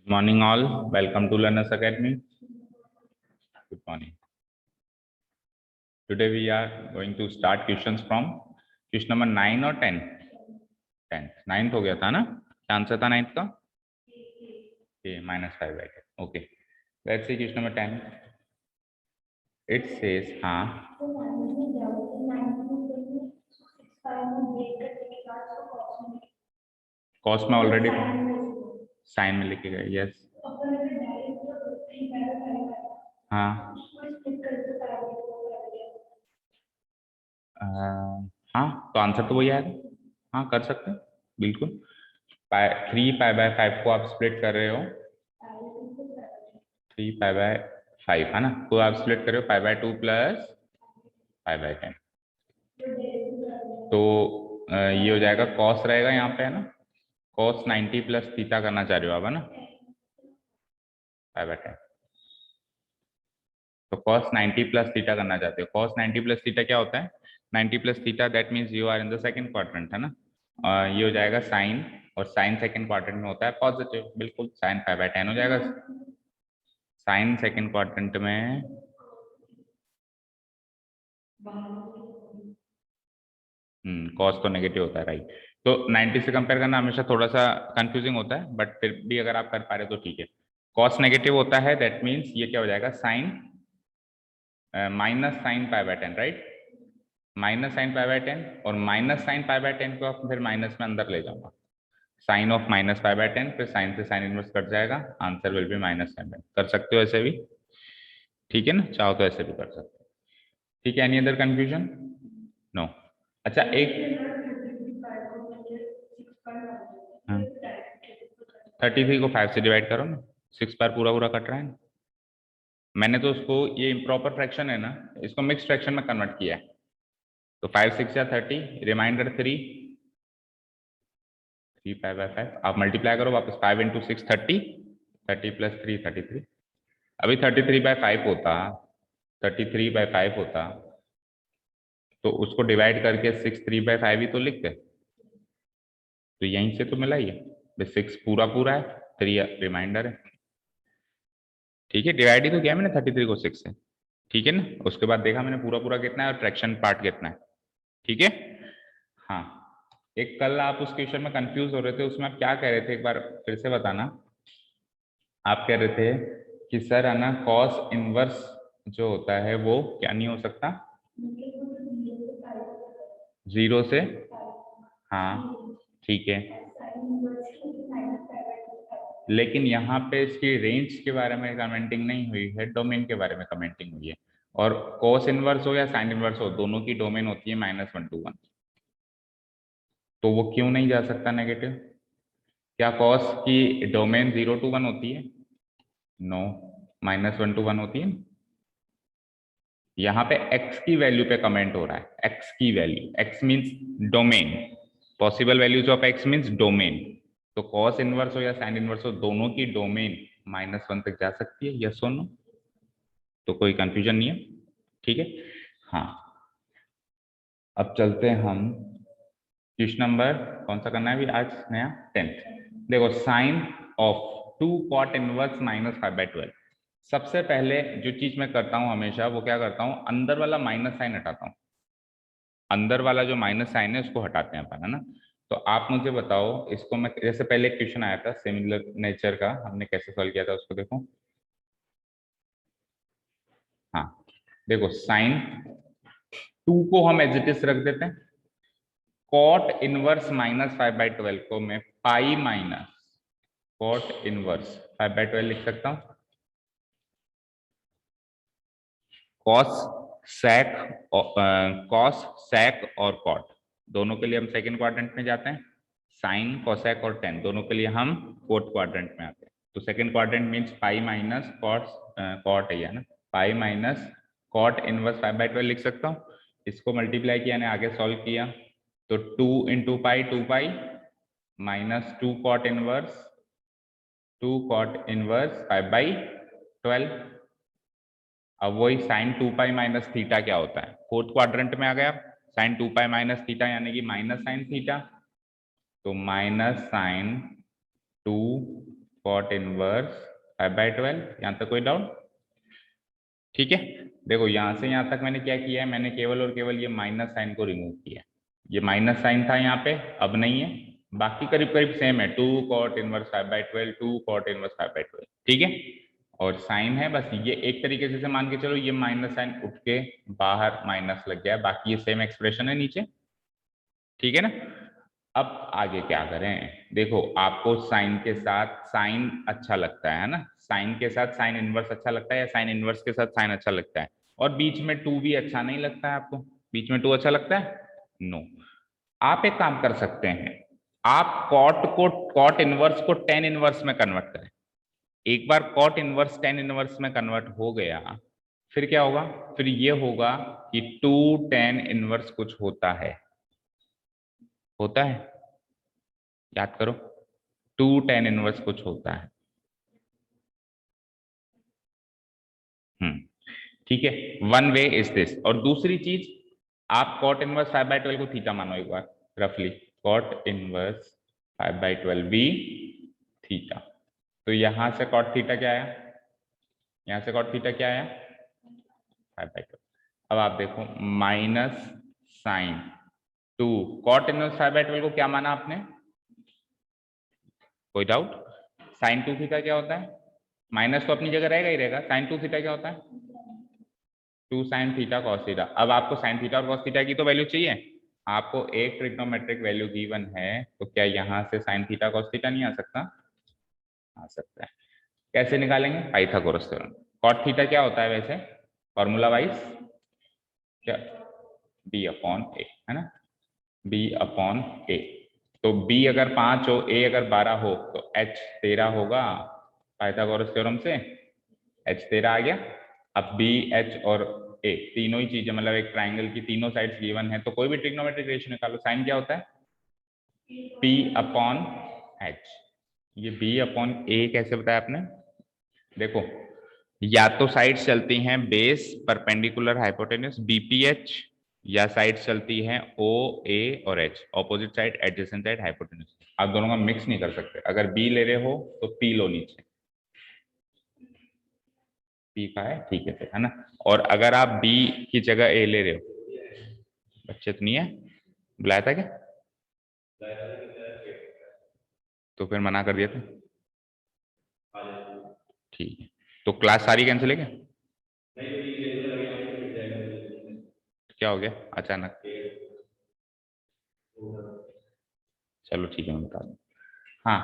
Morning all, welcome to Learners Academy. Good morning. Today we are going to start questions from question number 9 or 10. 10. 9th हो गया था ना? क्या answer था 9th का? A -5/10. Okay. Let's see question number 10. It says हाँ. Cos में already sign में लिखे गए. Yes. हाँ. हाँ तो आंसर तो वही आएगा. हाँ कर सकते हैं बिल्कुल. 3π/5 को आप स्प्लिट कर रहे हो 3π/5 है ना, तो आप स्प्लिट कर रहे हो π/2 प्लस π/10. तो ये हो जाएगा कॉस रहेगा यहाँ पे है ना, कॉस 90 प्लस थीटा करना चाह रहे हो आप है ना, π/10. तो कॉस 90 प्लस थीटा करना चाहते हो. कॉस 90 प्लस थीटा क्या होता है? 90 plus theta that means you are in the second quadrant है ना. ये हो जाएगा साइन, और साइन सेकंड क्वाड्रेंट में होता है पॉजिटिव. बिल्कुल साइन π/10 हो जाएगा. साइन सेकंड क्वाड्रेंट में कॉस तो नेगेटिव होता है राइट. तो 90 से कंपेयर करना हमेशा थोड़ा सा कंफ्यूजिंग होता है, बट फिर भी अगर आप कर पा रहे हो तो ठीक है. कॉस नेगेटिव होता है दैट मीन्स ये क्या हो जाएगा, sine minus sine π/10 right. Minus sine π/10 और माइनस साइन π/10 को आप फिर माइनस में अंदर ले जाऊंगा. साइन ऑफ माइनस π/10 फिर साइन से साइन इनवर्स कट जाएगा, आंसर विल बी -10. कर सकते हो ऐसे भी, ठीक है ना, चाहो तो ऐसे भी कर सकते हो. ठीक है, एनी अदर कंफ्यूजन? नो. अच्छा एक 33 को 5 से डिवाइड करो ना, 6 बार पूरा पूरा कट रहा है ना. मैंने तो उसको, ये इम्प्रॉपर फ्रैक्शन है ना, इसको मिक्स फ्रैक्शन में कन्वर्ट किया है. तो 5 6 या 30, रिमाइंडर 3π/5. आप मल्टीप्लाई करो वापस, 5 × 6 30, 30 + 3 33. अभी 33/5 होता, 33/5 होता तो उसको डिवाइड करके 6 3/5 ही तो लिखते. तो यहीं से तो मिला ही है. 6 पूरा पूरा है, 3 रिमाइंडर है. ठीक है, डिवाइड ही तो किया मैंने 33 को 6 से. ठीक है ना, उसके बाद देखा मैंने पूरा पूरा कितना है और फ्रैक्शन पार्ट कितना है. ठीक है. हाँ, एक कल आप उस क्वेश्चन में कंफ्यूज हो रहे थे, उसमें आप क्या कह रहे थे एक बार फिर से बताना. आप कह रहे थे कि सर है ना, कॉस इनवर्स जो होता है वो क्या नहीं हो सकता, 0 से. हाँ ठीक है, लेकिन यहाँ पे इसकी रेंज के बारे में कमेंटिंग नहीं हुई है, डोमेन के बारे में कमेंटिंग हुई है. और कॉस इनवर्स हो या साइन इनवर्स हो, दोनों की डोमेन होती है -1 to 1. तो वो क्यों नहीं जा सकता नेगेटिव? क्या कॉस की डोमेन 0 to 1 होती है? नो, -1 to 1 होती है. यहाँ पे x की वैल्यू पे कमेंट हो रहा है. x की value, x means domain, possible values of x means domain. तो कॉस इनवर्स हो या साइन इनवर्स हो, दोनों की डोमेन -1 तक जा सकती है, यस और नो. तो कोई कंफ्यूजन नहीं है. ठीक है. हाँ, अब चलते हैं हम क्वेश्चन नंबर, कौन सा करना है अभी आज नया, 10th. देखो, साइन ऑफ 2 cot इनवर्स -5/12. सबसे पहले जो चीज मैं करता हूं हमेशा, वो क्या करता हूं, अंदर वाला माइनस साइन हटाता हूं. अंदर वाला जो माइनस साइन है उसको हटाते हैं अपन है ना. तो आप मुझे बताओ इसको, मैं जैसे पहले एक क्वेश्चन आया था सिमिलर नेचर का, हमने कैसे सॉल्व किया था उसको देखो. हाँ देखो, साइन 2 को हम एज इट इज रख देते हैं. कॉट इनवर्स -5/12 को मैं पाई माइनस कॉट इनवर्स 5/12 लिख सकता हूं. कॉस सेक और कॉट दोनों के लिए हम सेकंड क्वाड्रेंट में जाते हैं. साइन कोसेक और टेन दोनों के लिए हम फोर्थ क्वाड्रेंट में आते हैं. तो second quadrant means pi minus cot है ना, पाई माइनस कॉट इनवर्स 5/12 लिख सकता हूँ. इसको मल्टीप्लाई किया, आगे सॉल्व किया, तो 2 × पाई 2π -2 कॉट इनवर्स 5/12. अब वही साइन 2π माइनस थीटा क्या होता है, फोर्थ क्वाड्रेंट में आ गया. साइन 2π माइनस थीटा यानी कि माइनस साइन थीटा. तो माइनस साइन 2 कॉट इनवर्स 5/12। यहाँ तक कोई डाउट? ठीक है, देखो यहाँ से यहाँ तक मैंने क्या किया है, मैंने केवल और केवल ये माइनस साइन को रिमूव किया। ये माइनस साइन था यहाँ पे, अब नहीं है। बाकी करीब करीब सेम है, 2 कॉट इनवर्स 5/12, 2 कॉट इनवर्स 5/12। ठीक है, और साइन है, बस ये एक तरीके से मान के चलो ये माइनस साइन उठ के बाहर माइनस लग गया, बाकी ये सेम एक्सप्रेशन है नीचे। ठीक है ना। अब आगे क्या करें, देखो आपको साइन के साथ साइन अच्छा लगता है ना, साइन के साथ साइन इनवर्स अच्छा लगता है, या साइन इनवर्स के साथ साइन अच्छा लगता है, और बीच में 2 भी अच्छा नहीं लगता है आपको? बीच में 2 अच्छा लगता है? नो। आप एक काम कर सकते हैं, आप कॉट इनवर्स को टेन इनवर्स में कन्वर्ट करें। एक बार कॉट इनवर्स टेन इनवर्स में कन्वर्ट हो गया, फिर क्या होगा, फिर ये होगा कि 2 टेन इनवर्स कुछ होता है, होता है, याद करो, 2 टेन इनवर्स कुछ होता है। ठीक है, वन वे इज दिस। और दूसरी चीज, आप कॉट इनवर्स 5/12 को थीटा मानो एक बार रफली, कॉट इनवर्स 5/12 बी थीटा। तो यहां से कॉट थीटा क्या आया, यहां से कॉट थीटा क्या आया, 5/12। अब आप देखो माइनस साइन 2 कॉट इनवर्स 5/12 को क्या माना आपने, कोई डाउट? साइन 2 थीटा क्या होता है, माइनस तो अपनी जगह रहेगा ही रहेगा, साइन 2 थीटा क्या होता है, 2 साइन थीटा कॉस थीटा। अब आपको साइन थीटा और कॉस थीटा की तो वैल्यू चाहिए, आपको एक ट्रिग्नोमेट्रिक वैल्यू गिवन है, तो क्या यहाँ से साइन थीटा कॉस थीटा नहीं आ सकता? आ सकता है। कैसे निकालेंगे, पाइथागोरस थ्योरम। कॉट थीटा क्या होता है वैसे फॉर्मूला वाइज, क्या, बी अपॉन ए, है ना, बी अपॉन ए। तो बी अगर 5 हो, ए अगर 12 हो, तो एच 13 होगा पाइथागोरस थ्योरम से, एच 13 आ गया। अब बी एच और ए तीनों ही चीजें, मतलब एक ट्राइंगल की तीनों साइड्स गिवन है, तो कोई भी ट्रिग्नोमेट्रिक रेशियो निकालो, साइन क्या होता है, पी अपॉन एच। ये बी अपॉन ए कैसे बताया आपने, देखो या तो साइड्स चलती हैं बेस परपेंडिकुलर हाइपोटेन्यूस बीपीएच, या साइड्स चलती हैं ओ ए और H, opposite side adjacent side hypotenuse. आप दोनों का मिक्स नहीं कर सकते, अगर बी ले रहे हो तो पी लो नीचे, पी का है, ठीक है फिर, है ना। और अगर आप बी की जगह ए ले रहे हो, बच्चे तो नहीं है, बुलाया था क्या, तो फिर मना कर दिया था, ठीक है। तो क्लास सारी कैंसिल है क्या, क्या हो गया अचानक, चलो ठीक है मैं बता दूं। हाँ,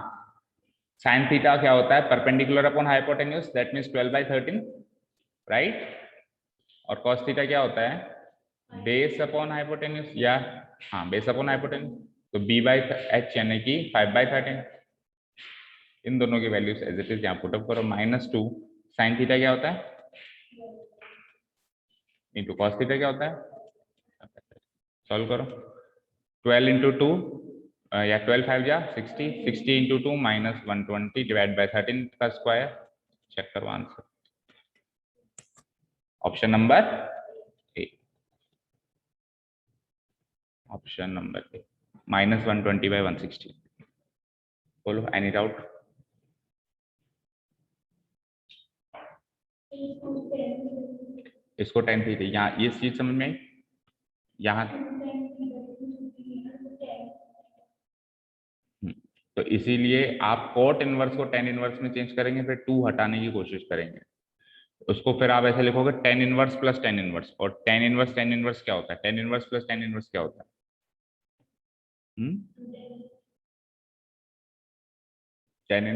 साइन थीटा क्या होता है, perpendicular upon hypotenuse, that means 12/13, right. और कॉस थीटा क्या होता है, बेस अपॉन हाइपोटेन्यूस, या हाँ बेस अपॉन हाइपोटेन्यूस, तो b/h यानी कि 5/13। इन दोनों की वैल्यूज एज इट इज यहाँ पुटअप करो, -2 साइन थीटा क्या होता है इंटू कॉस थीटा क्या होता है, सॉल्व करो, 12 इंटू 2 या 12 5 जा 60, 60 इंटू 2 -120 डिवाइड बाय 13 का स्क्वायर, चेक करो answer, option number A, option number A, -120/160। बोलो एनी डाउट? इसको 10 थी यहाँ, ये चीज समझ में आई, यहाँ तो इसीलिए आप कॉट इनवर्स को टेन इनवर्स में चेंज करेंगे, फिर 2 हटाने की कोशिश करेंगे, उसको फिर आप ऐसे लिखोगे tan inverse plus tan inverse, और टेन इनवर्स क्या होता है, tan inverse plus tan inverse क्या होता है, tan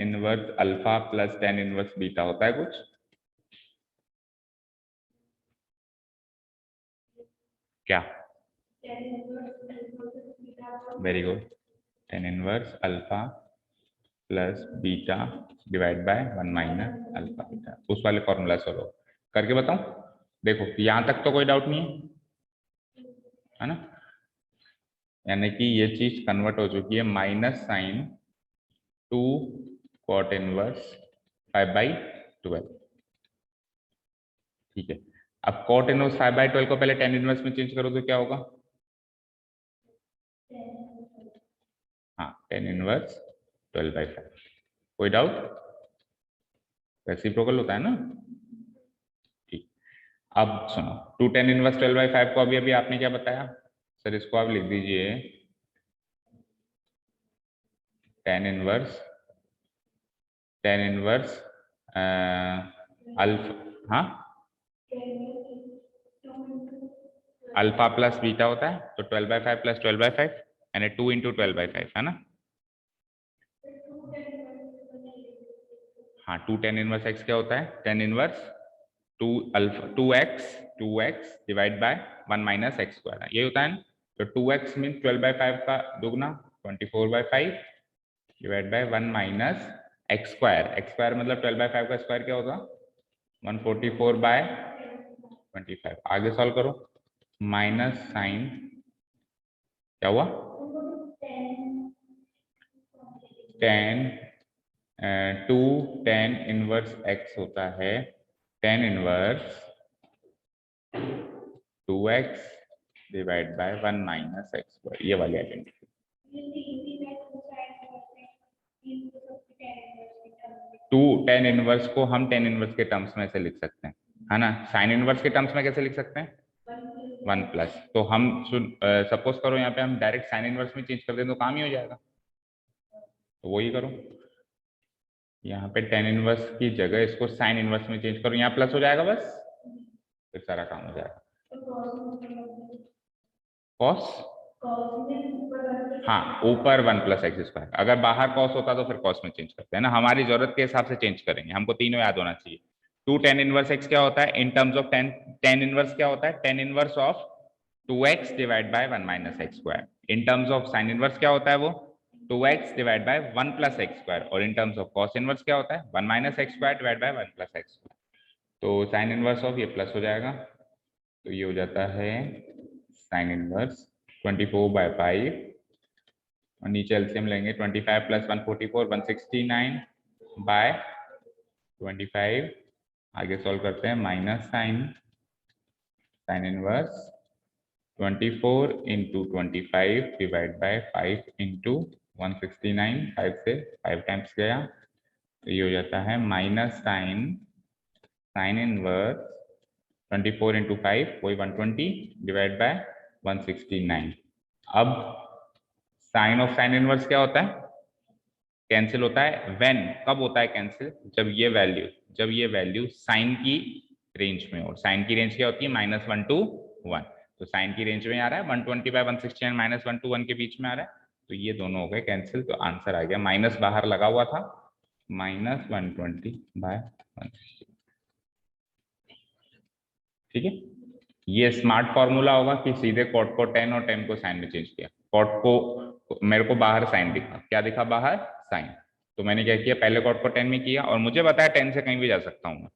inverse alpha plus tan inverse beta होता है कुछ, क्या, very good, tan inverse alpha plus beta divide by 1 minus alpha beta, उस वाले फॉर्मूला सोल्व करके बताऊं। देखो यहां तक तो कोई डाउट नहीं है ना, यानी कि ये चीज कन्वर्ट हो चुकी है, -sin 2 कॉट इनवर्स 5/12, ठीक है। अब कॉट इनवर्स 5/12 को पहले टेन इनवर्स में चेंज करो तो क्या होगा, हाँ टेन इनवर्स 12/5। कोई डाउट? रेसिप्रोकल होता है ना। ठीक, अब सुनो, 2 tan इनवर्स 12/5 को अभी अभी आपने क्या बताया सर? इसको आप लिख दीजिए tan इनवर्स अल्फा, हाँ अल्फा प्लस बीटा होता है, तो 12/5 प्लस 12/5 यानी 2 इंटू 12/5 है ना। हाँ 2 tan इनवर्स एक्स क्या होता है? tan inverse 2x divide by 1 minus x square, ये होता है ना। तो 2x मीन 12/5 का दुगना 24/5 divide by 1 minus x square मतलब 12/5 का स्क्वायर क्या होगा? 144/25। आगे सॉल्व करो, माइनस साइन क्या हुआ? टू tan इनवर्स एक्स होता है tan inverse 2x divide by 1 minus x square, ये वाली आइडेंटिटी। टू tan इनवर्स को हम tan इनवर्स के टर्म्स में से लिख सकते हैं, है ना। साइन इनवर्स के टर्म्स में कैसे लिख सकते हैं? 1 प्लस, तो हम सपोज करो यहाँ पे हम डायरेक्ट साइन इनवर्स में चेंज कर दें तो काम ही हो जाएगा, तो वही करो। यहाँ पे tan इनवर्स की जगह इसको साइन इनवर्स में चेंज करो, यहाँ प्लस हो जाएगा बस, फिर सारा काम हो जाएगा। कॉस, हाँ ऊपर 1 प्लस एक्स स्क्वायर, अगर बाहर कॉस होता तो फिर कॉस में चेंज करते हैं ना, हमारी जरूरत के हिसाब से चेंज करेंगे, हमको तीनों याद होना चाहिए। 2 tan इनवर्स एक्स क्या होता है in terms of tan inverse क्या होता है? tan inverse of 2x divide by 1 minus x square. In terms of sine inverse क्या होता है? वो 2x divide by 1 plus x square, और in terms of cos inverse क्या होता है? 1 minus x square divide by 1 plus x square. तो sine inverse of ये प्लस हो जाएगा, तो ये हो जाता है साइन इनवर्स 24/5, और नीचे एलसीएम लेंगे 25 प्लस 144 169 बाय 25। आगे सॉल्व करते हैं, minus sine inverse 24 into 25 divide by 5 into 169, 5 से 5 टाइम्स गया, तो ये हो जाता है माइनस साइन इनवर्स 24 इंटू 5 वही 120 डिवाइड बाय 169। अब साइन ऑफ साइन इनवर्स क्या होता है? कैंसिल होता है व्हेन, कब होता है कैंसिल? जब ये वैल्यू साइन की रेंज में हो, साइन की रेंज क्या होती है? -1 to 1, तो साइन की रेंज में आ रहा है 120/169 -1 to 1 के बीच में आ रहा है, तो ये दोनों हो गए कैंसिल, तो आंसर आ गया, माइनस बाहर लगा हुआ था, -120/160। ठीक है, ये स्मार्ट फॉर्मूला होगा कि सीधे कॉट को 10 और 10 को साइन में चेंज किया। कॉट को मेरे को बाहर साइन दिखा, क्या दिखा बाहर? साइन, तो मैंने क्या किया, पहले कॉट को 10 में किया, और मुझे पता है 10 से कहीं भी जा सकता हूँ मैं,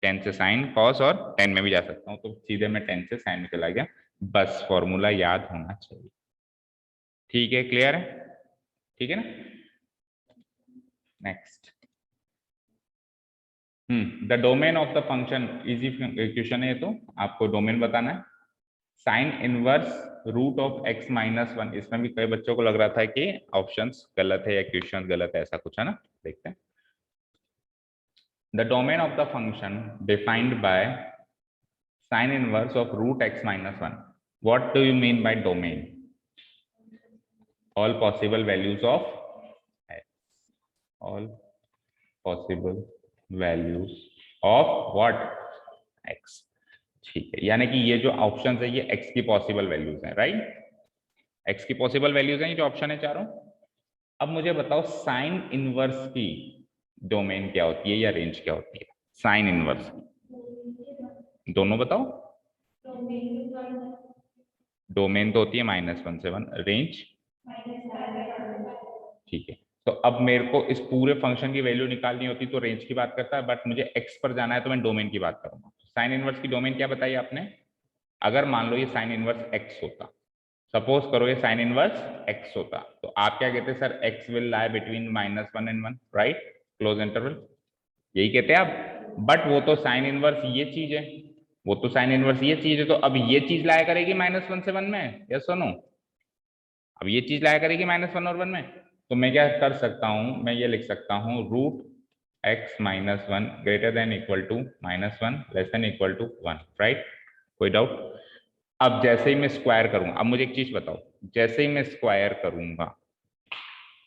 10 से साइन कॉस और 10 में भी जा सकता हूँ, तो सीधे मैं 10 से साइन में चला गया, बस फॉर्मूला याद होना चाहिए। ठीक है, क्लियर है? ठीक है ना। Next, the domain of the function, easy question है, तो आपको डोमेन बताना है। Sine inverse root of x -1, इसमें भी कई बच्चों को लग रहा था कि ऑप्शंस गलत है या क्वेश्चन गलत है, ऐसा कुछ है ना, देखते हैं। The domain of the function defined by sine inverse of root x -1, what do you mean by domain? All possible values of x, all possible values of what? x। ठीक है, यानी कि ये जो ऑप्शन है ये x की possible values हैं, राइट? x की पॉसिबल वैल्यूज हैं ये जो ऑप्शन है चारों। अब मुझे बताओ साइन इनवर्स की डोमेन क्या होती है या रेंज क्या होती है? साइन इनवर्स दोनों बताओ। डोमेन तो होती है -1 से 1, रेंज? ठीक है, तो अब मेरे को इस पूरे फंक्शन की वैल्यू निकालनी होती तो रेंज की बात करता है, बट मुझे एक्स पर जाना है तो मैं डोमेन की बात करूंगा। साइन इनवर्स की डोमेन क्या बताई आपने? अगर मान लो ये साइन इनवर्स एक्स होता, सपोज करो ये साइन इनवर्स एक्स होता, तो आप क्या कहते sir? X will lie between -1 and 1, right? Close interval, यही कहते हैं आप। बट वो तो साइन इनवर्स ये चीज है, वो तो साइन इनवर्स ये चीज है, तो अब ये चीज लाया करेगी -1 से 1 में, यस और नो? अब ये चीज लाया करेगी -1 और 1 में, तो मैं क्या कर सकता हूं, मैं ये लिख सकता हूं root x minus one greater than equal to minus one less than equal to one, right? कोई डाउट? अब जैसे ही मैं स्क्वायर करूंगा, अब मुझे एक चीज बताओ, जैसे ही मैं स्क्वायर करूंगा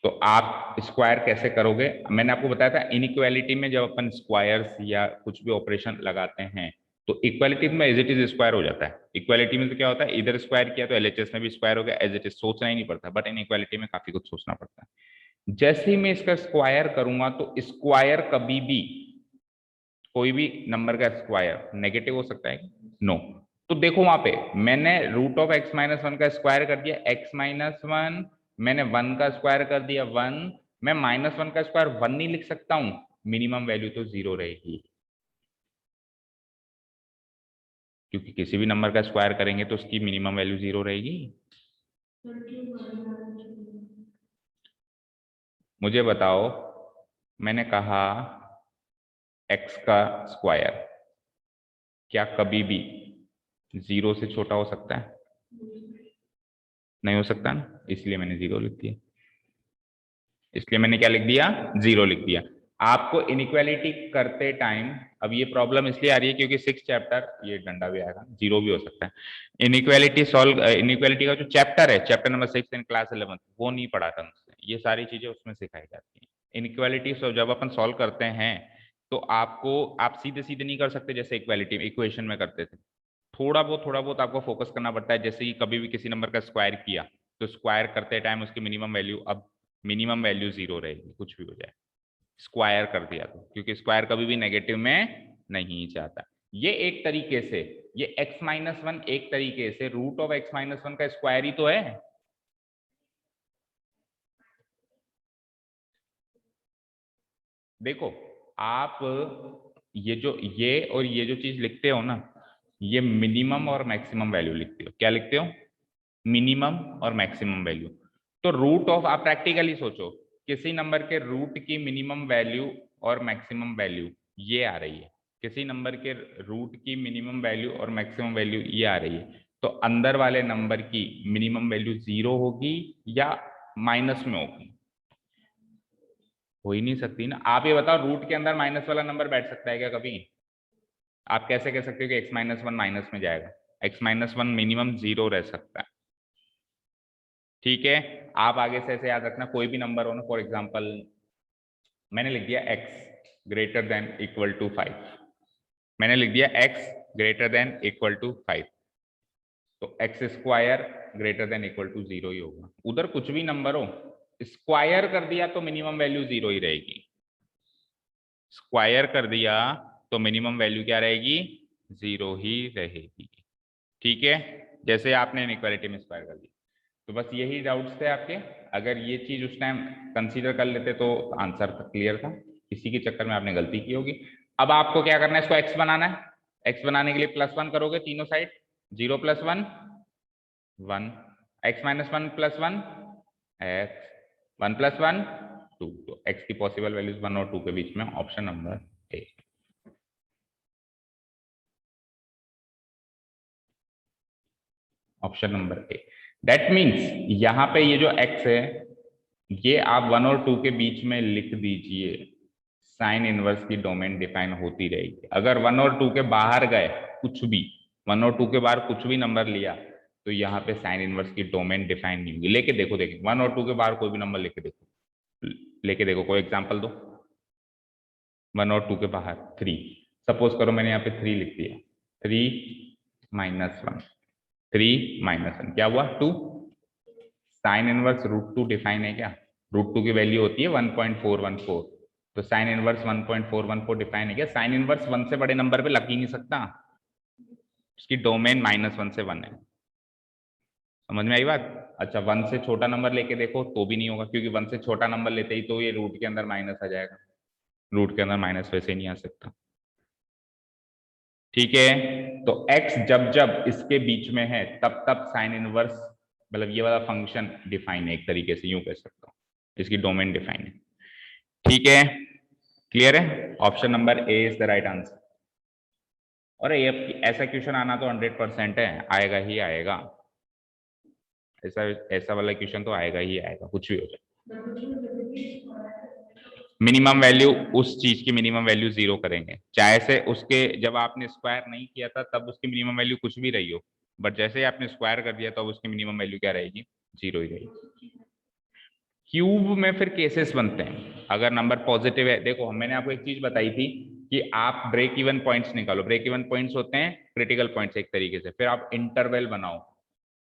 तो आप स्क्वायर कैसे करोगे? मैंने आपको बताया था इनइक्वालिटी में जब अपन स्क्वायर्स या कुछ भी ऑपरेशन लगाते हैं तो इक्वालिटी में एज इट इज स्क्वायर हो जाता है। इक्वालिटी में तो क्या होता है, इधर स्क्वायर किया तो एलएचएस में भी स्क्वायर हो गया, एज इट इज सोचना ही नहीं पड़ता, बट इन इक्वालिटी में काफी कुछ सोचना पड़ता है। जैसे ही मैं इसका स्क्वायर करूंगा तो स्क्वायर कभी भी, कोई भी नंबर का स्क्वायर नेगेटिव हो सकता है? नो। तो देखो वहां पे मैंने root of x minus one का स्क्वायर कर दिया एक्स माइनस वन, मैंने वन का स्क्वायर कर दिया वन, मैं माइनस वन का स्क्वायर वन नहीं लिख सकता हूं, मिनिमम वैल्यू तो जीरो रहेगी, क्योंकि किसी भी नंबर का स्क्वायर करेंगे तो उसकी मिनिमम वैल्यू जीरो रहेगी। मुझे बताओ, मैंने कहा एक्स का स्क्वायर क्या कभी भी जीरो से छोटा हो सकता है? नहीं हो सकता ना, इसलिए मैंने जीरो लिख दिया, इसलिए मैंने क्या लिख दिया, जीरो लिख दिया। आपको इनइक्वालिटी करते टाइम, अब ये प्रॉब्लम इसलिए आ रही है क्योंकि सिक्स चैप्टर, ये डंडा भी आएगा, जीरो भी हो सकता है। इनइक्वालिटी सॉल्व, इनइक्वालिटी का जो चैप्टर है, चैप्टर नंबर 6 इन क्लास 11, वो नहीं पढ़ा था मुझसे, ये सारी चीजें उसमें सिखाई जाती है। इनइक्वालिटी जब अपन सॉल्व करते हैं तो आपको, आप सीधे सीधे नहीं कर सकते जैसे इक्वालिटी इक्वेशन में करते थे, थोड़ा बहुत आपको फोकस करना पड़ता है। जैसे कि कभी भी किसी नंबर का स्क्वायर किया तो स्क्वायर करते टाइम उसकी मिनिमम वैल्यू, अब मिनिमम वैल्यू जीरो रहेगी कुछ भी हो जाए, स्क्वायर कर दिया तो, क्योंकि स्क्वायर कभी भी नेगेटिव में नहीं जाता। ये एक तरीके से, ये x माइनस वन एक तरीके से root of x minus one का स्क्वायर ही तो है। देखो आप ये और ये जो चीज लिखते हो ना, ये मिनिमम और मैक्सिमम वैल्यू लिखते हो, क्या लिखते हो, मिनिमम और मैक्सिमम वैल्यू। तो रूट ऑफ, आप प्रैक्टिकली सोचो, किसी नंबर के रूट की मिनिमम वैल्यू और मैक्सिमम वैल्यू ये आ रही है, किसी नंबर के रूट की मिनिमम वैल्यू और मैक्सिमम वैल्यू ये आ रही है, तो अंदर वाले नंबर की मिनिमम वैल्यू जीरो होगी या माइनस में होगी? हो ही नहीं सकती ना। आप ये बताओ, रूट के अंदर माइनस वाला नंबर बैठ सकता है क्या कभी? आप कैसे कह सकते हो कि एक्स माइनस वन माइनस में जाएगा? X minus one minimum zero रह सकता है, ठीक है? आप आगे से ऐसे याद रखना, कोई भी नंबर हो ना, फॉर एग्जांपल मैंने लिख दिया x greater than equal to 5, मैंने लिख दिया x greater than equal to 5, तो x square greater than equal to zero ही होगा। उधर कुछ भी नंबर हो, स्क्वायर कर दिया तो मिनिमम वैल्यू जीरो ही रहेगी, स्क्वायर कर दिया तो मिनिमम वैल्यू क्या रहेगी, जीरो ही रहेगी, ठीक है? जैसे आपने इनइक्वालिटी में स्क्वायर कर दिया। तो बस यही डाउट्स थे आपके, अगर ये चीज उस टाइम कंसीडर कर लेते तो आंसर क्लियर था, इसी के चक्कर में आपने गलती की होगी। अब आपको क्या करना है, इसको एक्स बनाना है, एक्स बनाने के लिए प्लस वन करोगे तीनों side, zero plus one one, x minus one plus one x, one plus one two, तो एक्स की पॉसिबल वैल्यूज वन और टू के बीच में option number A. Option number A, that means यहाँ पे ये जो x है ये आप वन और टू के बीच में लिख दीजिए, साइन इनवर्स की डोमेन डिफाइन होती रहेगी। अगर वन और टू के बाहर गए, कुछ भी वन और टू के बाहर कुछ भी नंबर लिया तो यहाँ पे साइन इनवर्स की डोमेन डिफाइन नहीं होगी। लेके देखो, देखो वन और टू के बाहर कोई भी नंबर लेके देखो, लेके देखो, कोई एग्जाम्पल दो वन और टू के बाहर। थ्री, सपोज करो मैंने यहाँ पे थ्री लिख दिया, three minus one, three minus one क्या हुआ, two. Sine inverse root two define है क्या? रूट टू की वैल्यू होती है 1.414, तो साइन इनवर्स 1.414 डिफाइन है क्या? साइन इनवर्स वन से बड़े नंबर पे लग ही नहीं सकता, उसकी डोमेन माइनस वन से वन है। समझ में आई बात? अच्छा, वन से छोटा नंबर लेके देखो तो भी नहीं होगा, क्योंकि वन से छोटा नंबर लेते ही तो ये रूट के अंदर माइनस आ जाएगा, रूट के अंदर माइनस वैसे नहीं आ सकता, ठीक है? तो x जब जब इसके बीच में है तब तब साइन इनवर्स, मतलब ये वाला फंक्शन डिफाइन है, एक तरीके से यूं कह सकता हूं, इसकी डोमेन डिफाइन है, ठीक है? क्लियर है? Option number A is the right answer. और ये ऐसा क्वेश्चन आना तो 100% है, आएगा ही आएगा, ऐसा ऐसा वाला क्वेश्चन तो आएगा ही आएगा, कुछ भी हो जाए। मिनिमम वैल्यू, उस चीज की मिनिमम वैल्यू 0 करेंगे, चाहे से उसके जब आपने स्क्वायर नहीं किया था तब उसकी मिनिमम वैल्यू कुछ भी रही हो, बट जैसे ही आपने स्क्वायर कर दिया तो अब उसकी मिनिमम वैल्यू क्या रहेगी, 0 ही रहेगी। क्यूब में फिर केसेस बनते हैं, अगर नंबर पॉजिटिव है, देखो मैंने आपको एक चीज बताई थी कि आप ब्रेक इवन पॉइंट्स निकालो, ब्रेक इवन पॉइंट्स होते हैं क्रिटिकल पॉइंट्स एक तरीके से, फिर आप इंटरवल बनाओ,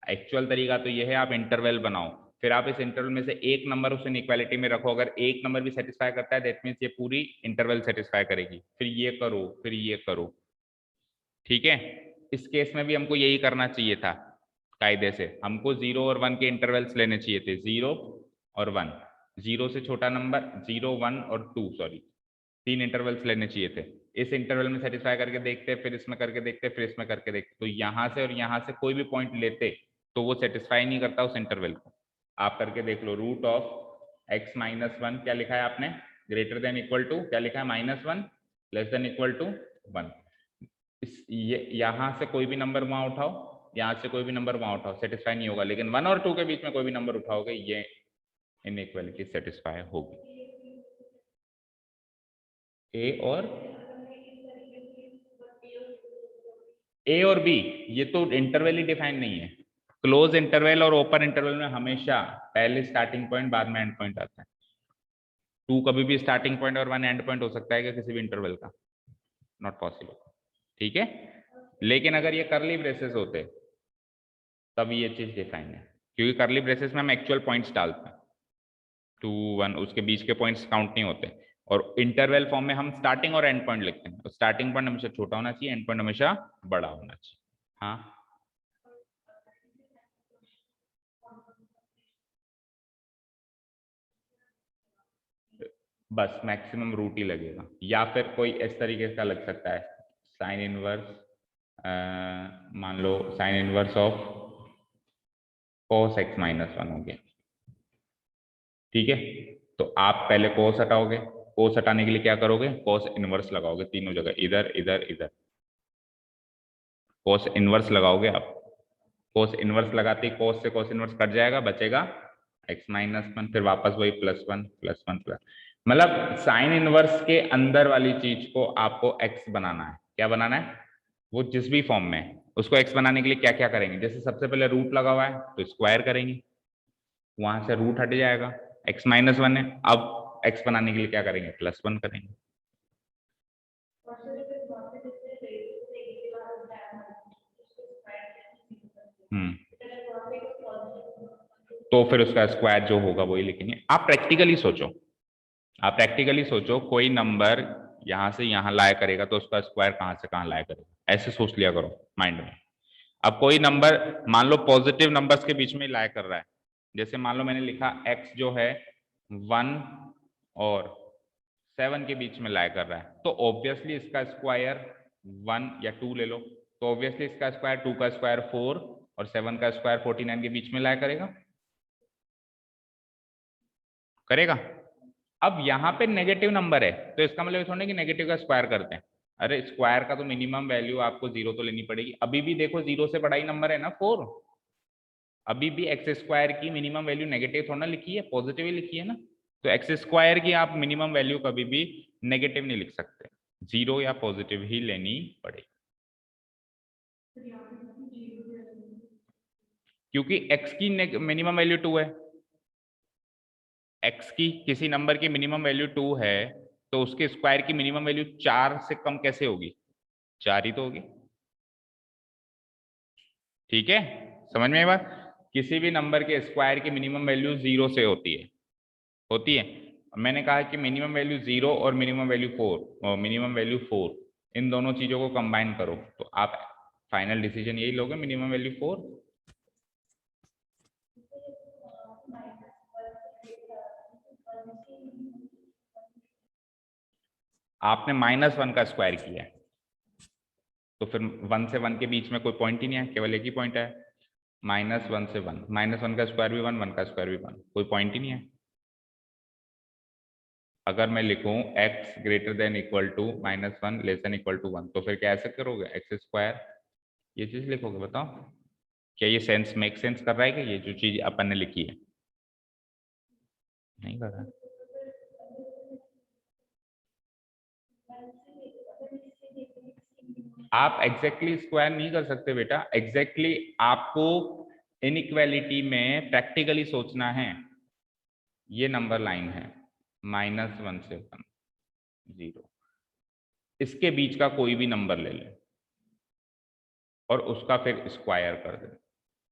एक्चुअल तरीका तो ये है आप इंटरवल बनाओ, फिर आप इस इंटरवल में से एक नंबर उस इनइक्वालिटी में रखो, अगर एक नंबर भी सेटिस्फाई करता है दैट मीन्स ये पूरी इंटरवल सेटिस्फाई करेगी, फिर ये करो फिर ये करो, ठीक है। इस केस में भी हमको यही करना चाहिए था, कायदे से हमको 0 और 1 के इंटरवल्स लेने चाहिए थे, 0 और 1, 0 से छोटा नंबर 0, 1 और 2, सॉरी 3 इंटरवल्स लेने चाहिए थे, इस इंटरवल में सेटिस्फाई करके देखते, फिर इसमें करके देखते, फिर इसमें करके देखते, तो यहां से और यहां से कोई भी पॉइंट लेते तो वो सेटिस्फाई नहीं करता उस इंटरवल को। आप करके देख लो, रूट ऑफ x-1 क्या लिखा है आपने, ग्रेटर देन इक्वल टू क्या लिखा है, -1 लेस देन इक्वल टू 1, ये यहां से कोई भी नंबर वहां उठाओ, यहां से कोई भी नंबर वहां उठाओ, सेटिस्फाई नहीं होगा, लेकिन 1 और 2 के बीच में कोई भी नंबर उठाओगे ये इनइक्वालिटी सेटिस्फाई होगी। ए और बी ये तो इंटरवल ही डिफाइन नहीं है, क्लोज इंटरवल और ओपन इंटरवल में हमेशा पहले स्टार्टिंग पॉइंट बाद में एंड पॉइंट आता है, 2 कभी भी स्टार्टिंग पॉइंट और 1 एंड पॉइंट हो सकता है क्या किसी भी इंटरवल का, नॉट पॉसिबल, ठीक है। लेकिन अगर ये करली ब्रेसेस होते तब ये चीज डिफाइन है, क्योंकि करली ब्रेसेस में हम एक्चुअल पॉइंट्स डालते हैं, 2 1 उसके बीच के पॉइंट्स काउंट नहीं होते, और इंटरवल फॉर्म में हम स्टार्टिंग और एंड पॉइंट लिखते हैं, स्टार्टिंग पॉइंट हमेशा छोटा होना चाहिए, एंड पॉइंट हमेशा बड़ा होना चाहिए। हाँ बस मैक्सिमम रूट ही लगेगा, या फिर कोई इस तरीके का लग सकता है, साइन इनवर्स, मान लो sine inverse of cos x-1 हो गया, ठीक है। तो आप पहले कोस हटाओगे, कोस हटाने के लिए क्या करोगे, कोस इनवर्स लगाओगे तीनों जगह, इधर इधर इधर, कोस इनवर्स लगाओगे आप, कोस इनवर्स लगाते ही कोस से कोस इनवर्स कट जाएगा, बचेगा x-1, फिर वापस वही +1 +1 मतलब साइन इनवर्स के अंदर वाली चीज को आपको x बनाना है, क्या बनाना है, वो जिस भी फॉर्म में है उसको x बनाने के लिए क्या क्या करेंगे, जैसे सबसे पहले रूट लगा हुआ है तो स्क्वायर करेंगे, वहां से रूट हट जाएगा, x-1 है, अब x बनाने के लिए क्या करेंगे, +1 करेंगे। तो फिर उसका स्क्वायर जो होगा वही लिखेंगे, आप प्रैक्टिकली सोचो, आप प्रैक्टिकली सोचो, कोई नंबर यहां से यहां लाया करेगा तो उसका स्क्वायर कहां से कहां लाया करेगा, ऐसे सोच लिया करो माइंड में। अब कोई नंबर मान लो पॉजिटिव नंबर्स के बीच में लाया कर रहा है, जैसे मान लो मैंने लिखा x जो है 1 और 7 के बीच में लाया कर रहा है, तो ऑब्वियसली इसका स्क्वायर 1 या 2 ले लो, तो ऑब्वियसली इसका स्क्वायर 2 का स्क्वायर 4 और 7 का स्क्वायर 49 के बीच में लाया करेगा, करेगा। अब यहाँ पे नेगेटिव नंबर है तो इसका मतलब थोड़ा कि नेगेटिव का स्क्वायर करते हैं, अरे स्क्वायर का तो मिनिमम वैल्यू आपको 0 तो लेनी पड़ेगी, अभी भी देखो 0 से बड़ा ही नंबर है ना 4, अभी भी एक्स स्क्वायर की मिनिमम वैल्यू नेगेटिव थोड़ा लिखी है, पॉजिटिव ही लिखी है ना, तो एक्स स्क्वायर की आप मिनिमम वैल्यू कभी भी नेगेटिव नहीं लिख सकते, 0 या पॉजिटिव ही लेनी पड़ेगी, क्योंकि एक्स की मिनिमम वैल्यू 2 है, एक्स की किसी नंबर की मिनिमम वैल्यू 2 है, तो उसके स्क्वायर की मिनिमम वैल्यू 4 से कम कैसे होगी, 4 ही तो होगी, ठीक है। समझ में आई बात, किसी भी नंबर के स्क्वायर की मिनिमम वैल्यू 0 से होती है, मैंने कहा कि मिनिमम वैल्यू 0 और मिनिमम वैल्यू 4 और मिनिमम वैल्यू 4, इन दोनों चीजों को कंबाइन करो तो आप फाइनल डिसीजन यही लोगे, मिनिमम वैल्यू 4। आपने -1 का स्क्वायर किया है तो फिर 1 से 1 के बीच में कोई पॉइंट ही नहीं है, केवल एक ही पॉइंट है, -1 से 1, -1 का स्क्वायर भी 1, 1 का स्क्वायर भी 1, कोई पॉइंट ही नहीं है। अगर मैं लिखूं x greater than equal to -1 less than equal to 1, तो फिर क्या ऐसे करोगे, एक्स स्क्वायर ये चीज लिखोगे, बताओ क्या ये सेंस मेक सेंस कर रहा है कि ये जो चीज अपन ने लिखी है, नहीं कर रहा। आप एग्जैक्टली स्क्वायर नहीं कर सकते बेटा, एग्जैक्टली आपको इनइक्वालिटी में प्रैक्टिकली सोचना है। ये नंबर लाइन है -1 से 1, 0, इसके बीच का कोई भी नंबर ले ले और उसका फिर स्क्वायर कर दे,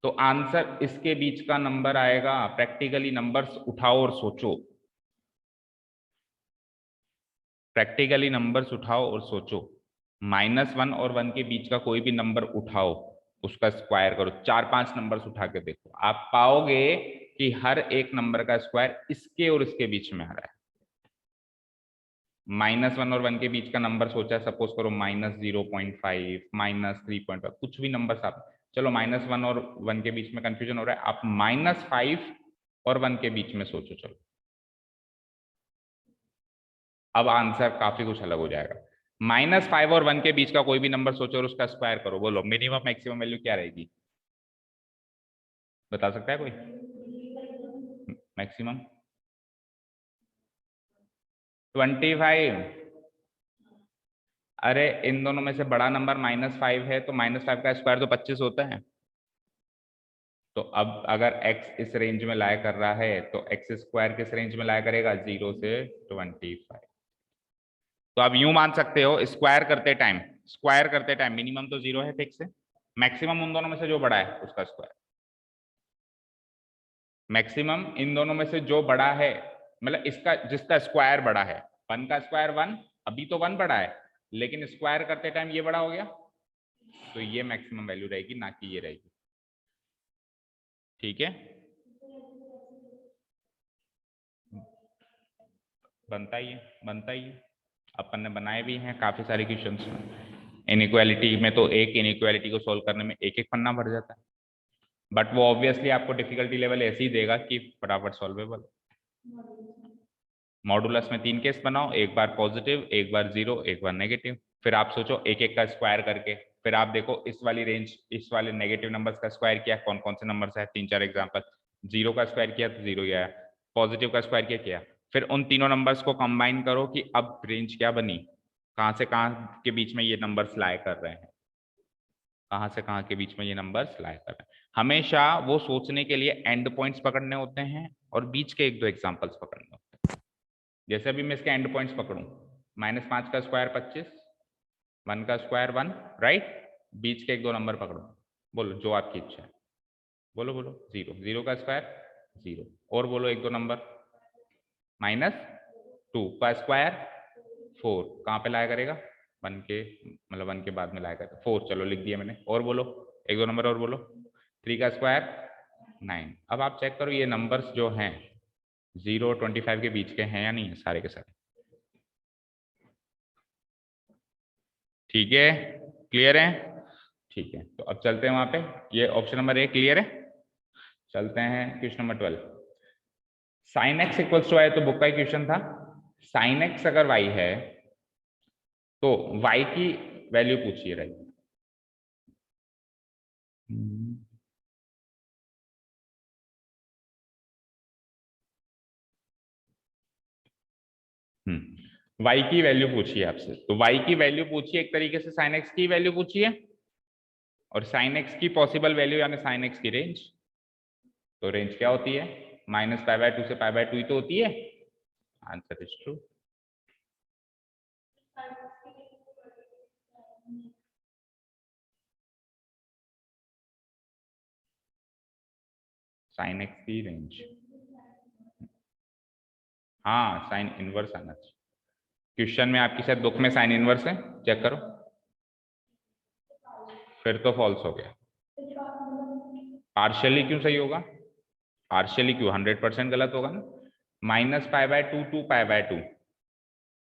तो आंसर इसके बीच का नंबर आएगा। प्रैक्टिकली नंबर्स उठाओ और सोचो, प्रैक्टिकली नंबर्स उठाओ और सोचो। -1 और 1 के बीच का कोई भी नंबर उठाओ, उसका स्क्वायर करो, 4-5 नंबर्स उठा के देखो, आप पाओगे कि हर एक नंबर का स्क्वायर इसके और इसके बीच में आ रहा है। -1 और 1 के बीच का नंबर सोचा, सपोज करो -0.5, -3.5, कुछ भी नंबर आप, चलो -1 और 1 के बीच में कंफ्यूजन हो रहा है, आप -5 और 1 के बीच में सोचो। चलो अब आंसर काफी कुछ अलग हो जाएगा। -5 और 1 के बीच का कोई भी नंबर सोचो और उसका स्क्वायर करो, बोलो मिनिमम मैक्सिमम वैल्यू क्या रहेगी? बता सकता है कोई? मैक्सिमम 25। अरे इन दोनों में से बड़ा नंबर -5 है, तो -5 का स्क्वायर तो 25 होता है। तो अब अगर x इस रेंज में लाया कर रहा है तो एक्स स्क्वायर किस रेंज में लाया करेगा? 0 से 25। तो आप यूं मान सकते हो, स्क्वायर करते टाइम मिनिमम तो 0 है फिक्स है, मैक्सिमम उन दोनों में से जो बड़ा है उसका स्क्वायर। मैक्सिमम इन दोनों में से जो बड़ा है, मतलब इसका जिसका स्क्वायर बड़ा है। 1 का स्क्वायर 1, अभी तो 1 बड़ा है, लेकिन स्क्वायर करते टाइम ये बड़ा हो गया, तो ये मैक्सिमम वैल्यू रहेगी, ना कि ये रहेगी। ठीक है, बनता ही है। अपन ने बनाए भी हैं काफी सारे क्वेश्चंस। इनइक्वालिटी में तो एक इनइक्वालिटी को सोल्व करने में एक एक पन्ना भर जाता है, बट वो ऑब्वियसली आपको डिफिकल्टी लेवल ऐसे ही देगा कि फटाफट सॉल्वेबल। मॉडुलस में 3 केस बनाओ, एक बार पॉजिटिव, एक बार 0, एक बार नेगेटिव, फिर आप सोचो एक एक का स्क्वायर करके, फिर आप देखो इस वाली रेंज, इस वाले नेगेटिव नंबर्स का स्क्वायर किया, कौन कौन से नंबर्स है, 3-4 एग्जांपल। 0 का स्क्वायर किया तो 0 ही आया, पॉजिटिव का स्क्वायर किया, फिर उन तीनों नंबर्स को कंबाइन करो कि अब रेंज क्या बनी, कहाँ से कहाँ के बीच में ये नंबर्स लाए कर रहे हैं, कहाँ से कहाँ के बीच में ये नंबर्स लाए कर रहे हैं। हमेशा वो सोचने के लिए एंड पॉइंट्स पकड़ने होते हैं और बीच के 1-2 एग्जाम्पल्स पकड़ने होते हैं। जैसे अभी मैं इसके एंड पॉइंट्स पकड़ूं, -5 का स्क्वायर 25, 1 का स्क्वायर 1, राइट, बीच के 1-2 नंबर पकड़ो, बोलो जो आपकी इच्छा है, बोलो बोलो। 0, 0 का स्क्वायर 0, और बोलो 1-2 नंबर। -2 का स्क्वायर 4, कहाँ पे लाया करेगा? 1 के, मतलब 1 के बाद में लाया करेगा 4, चलो लिख दिया मैंने, और बोलो 1-2 नंबर और बोलो। 3 का स्क्वायर 9। अब आप चेक करो ये नंबर्स जो हैं 0 और 25 के बीच के हैं या नहीं है, सारे के सारे। ठीक है, क्लियर है? ठीक है, तो अब चलते हैं वहां पे। ये ऑप्शन नंबर 1 क्लियर है। चलते हैं question number 12। Sine x equals to Y, तो बुक का क्वेश्चन था। साइन एक्स अगर वाई है तो वाई की वैल्यू पूछिए, राइट। वाई की वैल्यू पूछिए आपसे, तो वाई की वैल्यू पूछिए, एक तरीके से साइन एक्स की वैल्यू पूछिए, और साइन एक्स की पॉसिबल वैल्यू यानी साइन एक्स की रेंज। तो रेंज क्या होती है? -π/2 से π/2 ही तो होती है। Answer is true. Sine x की रेंज, हाँ साइन इनवर्स आना चाहिए। क्वेश्चन में आपकी शायद बुक में साइन इनवर्स है, चेक करो, फिर तो फॉल्स हो गया। पार्शियली क्यों सही होगा? पार्शियली क्यों? 100% गलत होगा ना। -π/2 टू π/2,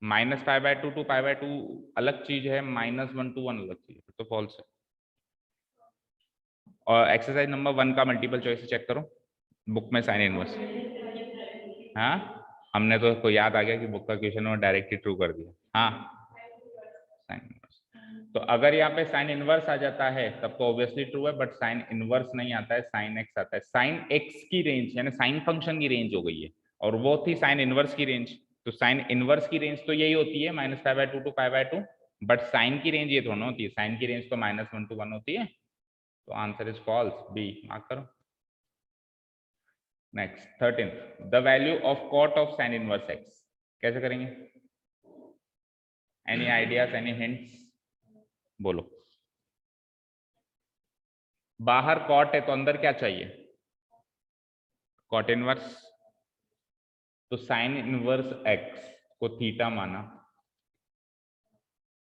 -π/2 टू π/2 अलग चीज है, -1 to 1 अलग चीज है, तो फॉल्स है। और एक्सरसाइज नंबर 1 का मल्टीपल चॉइस चेक करो, बुक में साइन इनवर्स। हाँ, हमने तो याद आ गया कि बुक का क्वेश्चन में डायरेक्टली ट्रू कर दिया। हाँ, साइन इनवर्स। तो अगर यहाँ पे साइन इनवर्स आ जाता है तब तो ऑब्वियसली ट्रू है, बट साइन इनवर्स नहीं आता है, साइन एक्स आता है। साइन एक्स की रेंज यानी साइन फंक्शन की रेंज हो गई है, और वो थी साइन इनवर्स की रेंज। तो साइन इनवर्स की रेंज तो यही होती है -π/2 टू π/2, बट साइन की रेंज ये थोड़ा होती है, साइन की रेंज तो -1 to 1 होती है। तो answer is false, B mark करो। Next 13, the value of cot of sine inverse x, कैसे करेंगे? Any ideas, any hints? बोलो। बाहर कॉट है तो अंदर क्या चाहिए? Cot inverse. तो साइन इनवर्स एक्स को थीटा माना,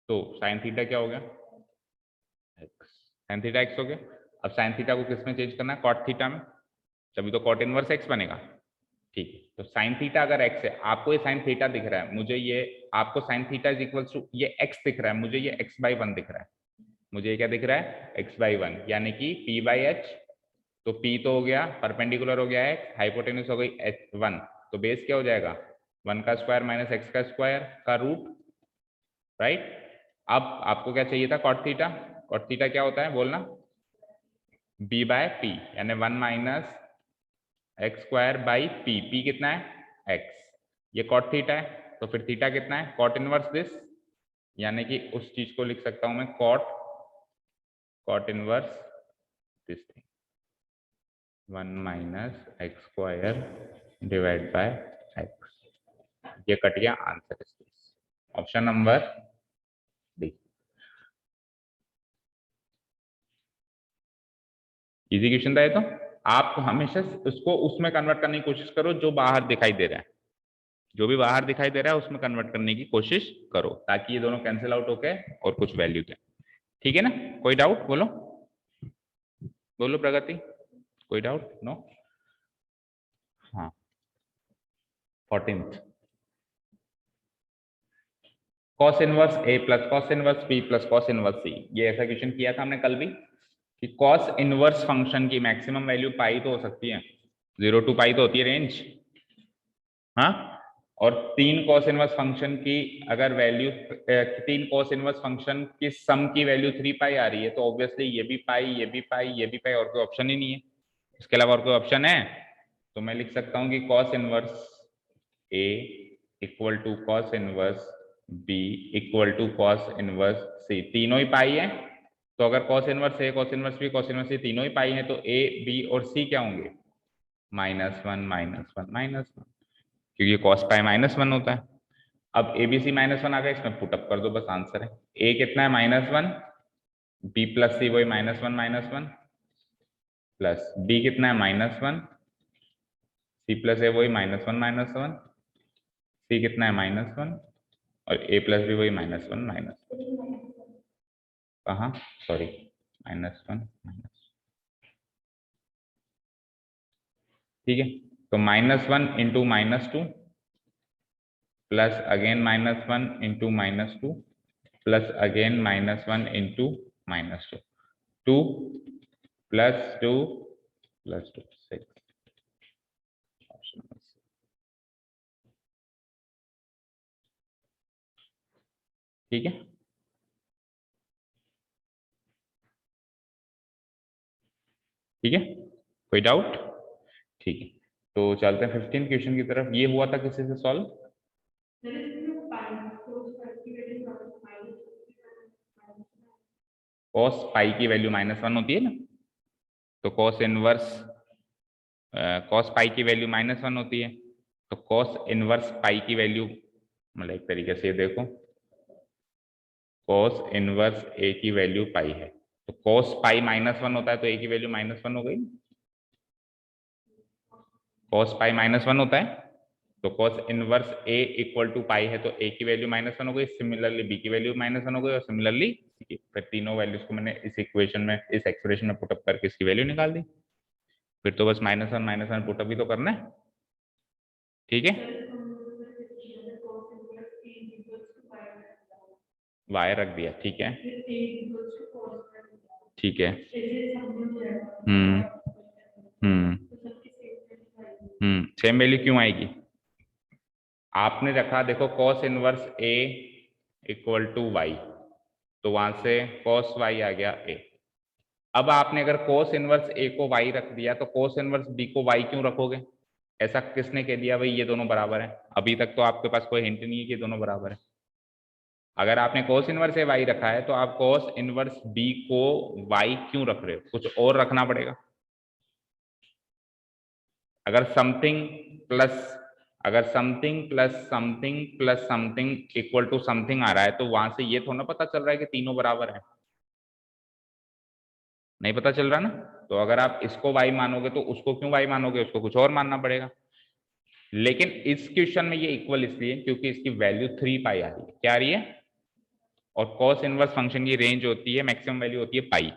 तो साइन थीटा क्या हो गया? एक्स। साइन थीटा एक्स हो गया। अब साइन थीटा को किस में चेंज करना है? कॉट थीटा में, तभी तो कॉट इनवर्स एक्स बनेगा। ठीक है, तो साइन थीटा अगर एक्स है, आपको ये साइन थीटा दिख रहा है, मुझे ये, आपको sine theta is equal to ये एक्स दिख रहा है, मुझे ये x/1 दिख रहा है। मुझे ये क्या दिख रहा है? x/1, यानी कि p/h। तो p तो हो गया, परपेंडिकुलर हो गया x, हाइपोटेन्यूज हो गई h1, तो बेस क्या हो जाएगा? 1 का स्क्वायर माइनस x का स्क्वायर का रूट, राइट। अब आपको क्या चाहिए था? Cot theta. कॉट थीटा क्या होता है बोलना? b/p, यानी 1 minus x square by P. P कितना है? एक्स। ये कॉट थीटा है, तो फिर थीटा कितना है? कॉट इनवर्स दिस, यानी कि उस चीज को लिख सकता हूं मैं cot inverse this thing, 1 minus x square divide by x. ये कट गया, answer is this, option number D. Easy question था ये। तो आप हमेशा उसको उसमें कन्वर्ट करने की कोशिश करो जो बाहर दिखाई दे रहा है, जो भी बाहर दिखाई दे रहा है उसमें कन्वर्ट करने की कोशिश करो, ताकि ये दोनों कैंसिल आउट होके और कुछ वैल्यू दे। ठीक है ना? कोई डाउट? बोलो बोलो प्रगति, कोई डाउट? नो? हाँ, 14th, cos inverse A plus cos inverse B plus cos inverse C. ये ऐसा क्वेश्चन किया था हमने कल भी, कि कॉस इनवर्स फंक्शन की मैक्सिमम वैल्यू पाई तो हो सकती है, 0 to पाई तो होती है रेंज, हाँ। और 3 कॉस इनवर्स फंक्शन की अगर वैल्यू, 3 कॉस इनवर्स फंक्शन की सम की वैल्यू 3 पाई आ रही है, तो ऑब्वियसली ये भी पाई, ये भी पाई, ये भी पाई, और कोई ऑप्शन ही नहीं है। इसके अलावा और कोई ऑप्शन है? तो मैं लिख सकता हूँ कि cos inverse A equal to cos inverse B equal to cos inverse C. तीनों ही पाई है, तो अगर cos inverse A, cos inverse B, cos inverse C तीनों ही पाई है, तो ए बी और सी क्या होंगे? -1 -1 -1, क्योंकि कॉस पाई -1 होता है। अब ए बी सी -1 आ गया, इसमें पुटअप कर दो, बस आंसर है। ए कितना है? -1, बी प्लस सी वही -1 -1, प्लस बी कितना है? -1, सी प्लस ए वही -1 -1, सी कितना है? -1, और ए प्लस बी वही -1 -1। कहाँ? सॉरी, -1 ठीक है। तो -1 into -2 plus again -1 into -2 plus again -1 into -2, 2 plus 2 plus 2, 6, option number C. ठीक है, ठीक है, कोई डाउट? ठीक है, तो चलते हैं 15 क्वेश्चन की तरफ। ये हुआ था किसी से सॉल्व? कॉस पाई की वैल्यू -1 होती है ना, तो कॉस पाई की वैल्यू -1 होती है, तो कॉस इनवर्स पाई की वैल्यू, मतलब एक तरीके से देखो, कॉस इनवर्स ए की वैल्यू पाई है, तो कॉस पाई -1 होता है, तो ए की वैल्यू -1 हो गई। कॉस पाई -1 होता है, तो cos inverse A equal to pi है, तो ए की वैल्यू -1 हो गई, सिमिलरली बी की वैल्यू -1 हो गई, और सिमिलरली फिर तीनों वैल्यूज को मैंने इस इक्वेशन में, इस एक्सप्रेशन में पुटअप करके इसकी वैल्यू निकाल दी। फिर तो बस -1 -1 पुटअप ही तो करना है। ठीक है, वाई रख दिया, ठीक है, ठीक है, हम्म हम्म सेम वैल्यू क्यों आएगी? आपने रखा, देखो cos inverse A equal to Y, तो वहां से कॉस वाई आ गया ए। अब आपने अगर कोस इनवर्स ए को वाई रख दिया, तो कोस इनवर्स बी को वाई क्यों रखोगे? ऐसा किसने कह दिया भाई ये दोनों बराबर है? अभी तक तो आपके पास कोई हिंट नहीं है कि दोनों बराबर है। अगर आपने cos इनवर्स ए वाई रखा है तो आप cos इनवर्स बी को y क्यों रख रहे हो? कुछ और रखना पड़ेगा। अगर समथिंग प्लस अगर something plus something plus something equal to something आ रहा है तो वहां से ये थोड़ा पता चल रहा है कि तीनों बराबर है। नहीं पता चल रहा ना। तो अगर आप इसको y मानोगे तो उसको क्यों y मानोगे? उसको कुछ और मानना पड़ेगा। लेकिन इस क्वेश्चन में ये इक्वल इसलिए क्योंकि इसकी वैल्यू 3 पाई आ रही है। क्या आ रही है? और cos इनवर्स फंक्शन की रेंज होती है, मैक्सिमम वैल्यू होती है पाई,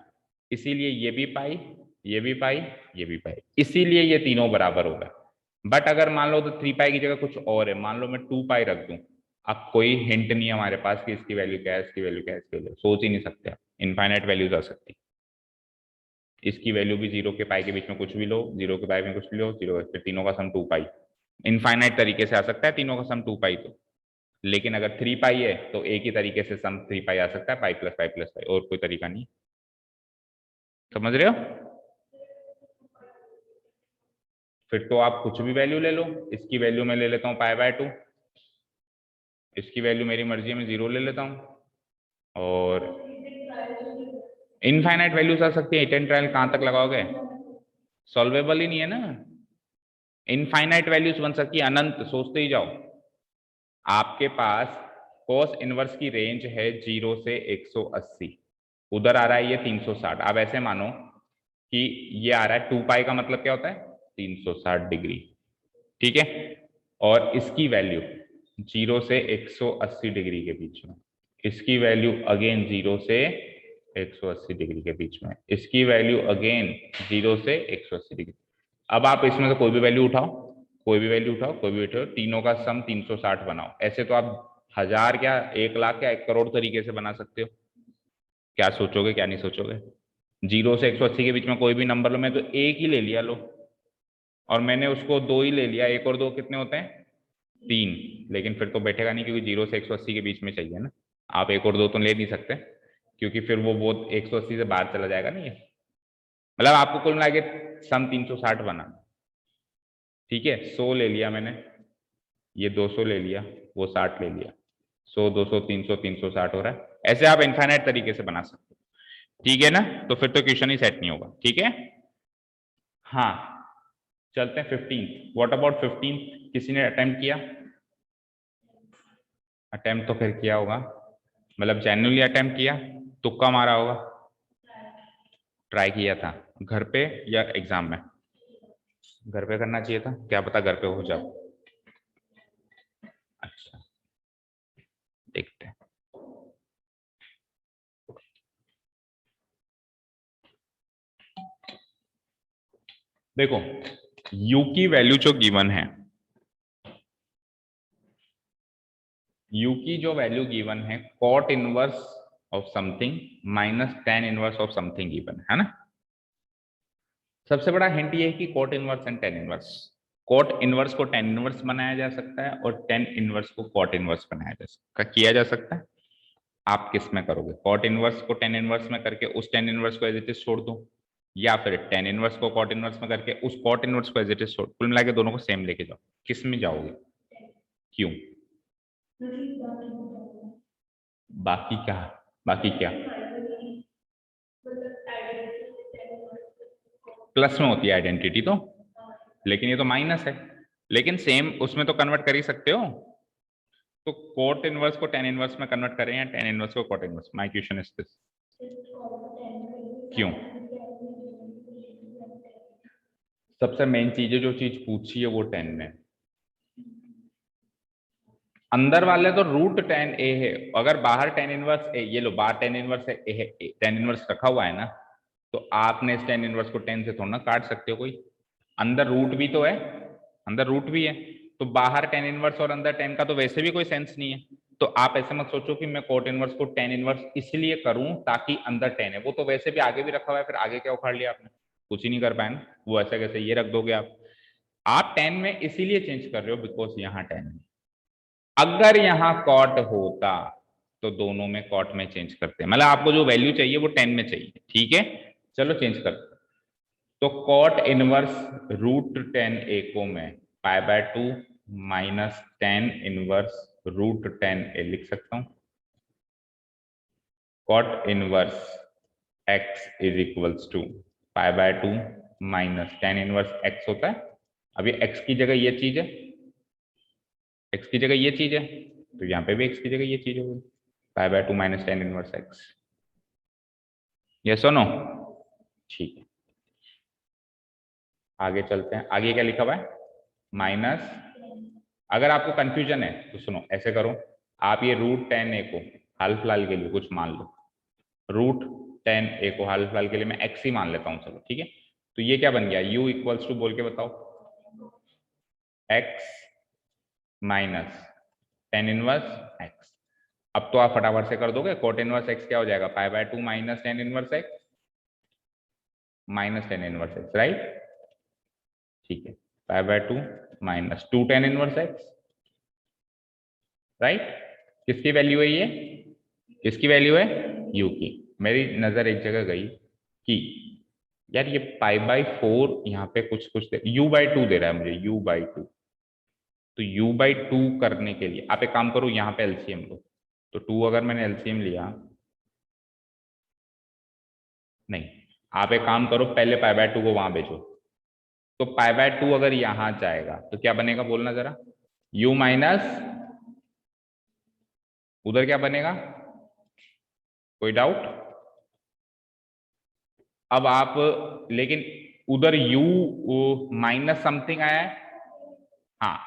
इसीलिए ये भी पाई, ये भी पाई, ये भी पाई, इसीलिए ये तीनों बराबर होगा। बट अगर मान लो तो 3 पाई की जगह कुछ और है, मान लो मैं 2 पाई रख दूं, अब कोई हिंट नहीं है हमारे पास कि इसकी वैल्यू क्या है, इसकी वैल्यू क्या है, इसकी वैल्यू सोच ही नहीं सकते आप, इनफाइनाइट वैल्यूज आ सकती। इसकी वैल्यू भी 0 के पाई के बीच में कुछ भी लो, 0 के पाई में कुछ भी लो, 0 फिर तीनों का सम 2 पाई, इनफाइनाइट तरीके से आ सकता है तीनों का सम 2 पाई। तो लेकिन अगर 3 पाई है तो एक ही तरीके से सम 3 पाई आ सकता है, pi plus pi plus pi, और कोई तरीका नहीं। समझ रहे हो? फिर तो आप कुछ भी वैल्यू ले लो। इसकी वैल्यू मैं ले लेता हूँ पाई/2, इसकी वैल्यू मेरी मर्जी में 0 ले लेता हूँ, और इनफाइनाइट वैल्यूज आ सकती है। इट ट्रायल कहां तक लगाओगे? सॉल्वेबल ही नहीं है ना। इनफाइनाइट वैल्यूज बन सकती है, अनंत, सोचते ही जाओ। आपके पास cos इनवर्स की रेंज है 0 से 180, उधर आ रहा है ये 360। आप ऐसे मानो कि ये आ रहा है 2 पाई का मतलब क्या होता है? 360 डिग्री, ठीक है। और इसकी वैल्यू 0 से 180 डिग्री के बीच में, इसकी वैल्यू अगेन 0 से 180 डिग्री के बीच में, इसकी वैल्यू अगेन 0 से 180 डिग्री। अब आप इसमें से कोई भी वैल्यू उठाओ, कोई भी वैल्यू उठाओ, कोई भी उठाओ, तीनों का सम 360 बनाओ। ऐसे तो आप 1000 क्या 1 लाख क्या 1 करोड़ तरीके से बना सकते हो। क्या सोचोगे क्या नहीं सोचोगे? 0 से 180 के बीच में कोई भी नंबर लो, मैं तो एक ही ले लिया, लो, और मैंने उसको 2 ही ले लिया, 1 और 2 कितने होते हैं? 3। लेकिन फिर तो बैठेगा नहीं क्योंकि 0 से 180 के बीच में चाहिए ना। आप 1 और 2 तो ले नहीं सकते क्योंकि फिर वो 180 से बाहर चला जाएगा नहीं। मतलब आपको कुल मिला के सम 360 बना, ठीक है। 100 ले लिया मैंने, ये 200 ले लिया, वो 60 ले लिया, 100 200 300 360 हो रहा है। ऐसे आप इनफाइनाइट तरीके से बना सकते हो, ठीक है ना। तो फिर तो क्वेश्चन ही सेट नहीं होगा, ठीक है। हाँ, चलते हैं 15। What about 15? किसी ने अटेम्प्ट किया? अटेम्प्ट तो फिर किया होगा, मतलब जेन्युइनली अटेम्प्ट किया, तुक्का मारा होगा। ट्राई किया था घर पे या एग्जाम में? घर पे करना चाहिए था, क्या पता घर पे हो जाओ। अच्छा, देखते हैं। देखो, u की वैल्यू जो गिवन है, u की जो वैल्यू गिवन है cot inverse of something minus tan inverse of something given है ना। सबसे बड़ा हिंट ये है कि cot inverse and tan inverse, cot inverse को tan इनवर्स बनाया जा सकता है और tan इनवर्स को cot इनवर्स बनाया जा सकता है, किया जा सकता है। आप किस में करोगे? cot इनवर्स को tan इनवर्स में करके उस tan इनवर्स को एज इट इज छोड़ दो, या फिर tan इनवर्स को cot इनवर्स में करके उस cot इनवर्स को एज इट इज छोड़, कुल मिला के दोनों को सेम लेके जाओ। किस में जाओगे? क्यों? बाकी क्या? बाकी क्या? प्लस में होती है आइडेंटिटी तो, लेकिन ये तो माइनस है। लेकिन सेम उसमें तो कन्वर्ट कर ही सकते हो। तो कोट इनवर्स को tan इनवर्स में कन्वर्ट करें या tan इनवर्स को cot inverse? My question is this. क्यों? सबसे मेन चीज है, जो चीज पूछी है वो tan में, अंदर वाले तो रूट tan a है। अगर बाहर tan इनवर्स a, ये लो बाहर tan इनवर्स है a है, tan इनवर्स रखा हुआ है ना, तो आपने इस tan इनवर्स को tan से थोड़ा ना काट सकते हो। कोई अंदर रूट भी तो है, अंदर रूट भी है, तो बाहर tan इनवर्स और अंदर tan का तो वैसे भी कोई सेंस नहीं है। तो आप ऐसे मत सोचो कि मैं कोट इनवर्स को tan इनवर्स इसलिए करूं ताकि अंदर tan है, वो तो वैसे भी आगे भी रखा हुआ है, फिर आगे क्या उखाड़ लिया आपने? कुछ ही नहीं कर पाए ना, वो ऐसे कैसे ये रख दोगे आप tan में इसीलिए चेंज कर रहे हो बिकॉज यहाँ tan है। अगर यहाँ कॉट होता तो दोनों में कॉट में चेंज करते, मतलब आपको जो वैल्यू चाहिए वो 10 में चाहिए, ठीक है। चलो चेंज करते, तो कॉट इनवर्स रूट 10 a को मैं π/2 minus tan inverse root 10a लिख सकता हूँ। Cot inverse x is equals to π/2 minus tan inverse x होता है। अभी x की जगह ये चीज है, x की जगह ये चीज है, तो यहाँ पे भी x की जगह ये चीज होगी, π/2 minus tan inverse x। Yes और नो? ठीक है, आगे चलते हैं। आगे क्या लिखा हुआ है? माइनस, अगर आपको कंफ्यूजन है तो सुनो, ऐसे करो, आप ये रूट 10a को हाल फिलहाल के लिए कुछ मान लो, रूट 10a को हाल फिलहाल के लिए मैं x ही मान लेता हूं, चलो ठीक है। तो ये क्या बन गया? u इक्वल्स टू बोल के बताओ, x minus tan inverse x। अब तो आप फटाफट से कर दोगे, कोट इनवर्स x क्या हो जाएगा? π/2 minus tan inverse x minus tan inverse x, right? ठीक है, π/2 minus 2 tan inverse x, right? किसकी वैल्यू है ये? किसकी वैल्यू है? u की। मेरी नजर एक जगह गई कि यार ये π/4 यहाँ पे कुछ कुछ u/2 दे रहा है मुझे, u/2। तो u/2 करने के लिए आप एक काम करो, यहाँ पे एलसीएम लो। तो 2 अगर मैंने एलसीएम लिया, नहीं, आप एक काम करो, पहले π/2 को वहां भेजो। तो π/2 अगर यहां जाएगा तो क्या बनेगा बोलना जरा? u माइनस, उधर क्या बनेगा? कोई डाउट? अब आप, लेकिन उधर u माइनस समथिंग आया है, हाँ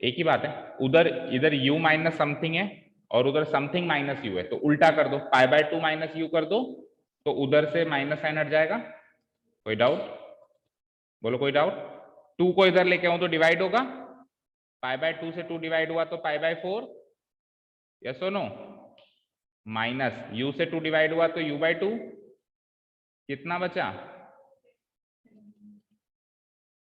एक ही बात है, उधर इधर u माइनस समथिंग है और उधर समथिंग माइनस u है, तो उल्टा कर दो, π/2 माइनस u कर दो, तो उधर से माइनस साइन हट जाएगा। कोई डाउट? बोलो कोई डाउट? 2 को इधर लेके आऊं तो डिवाइड होगा, π/2 से 2 डिवाइड हुआ तो π/4, यस और नो? माइनस u से 2 डिवाइड हुआ तो u/2, कितना बचा?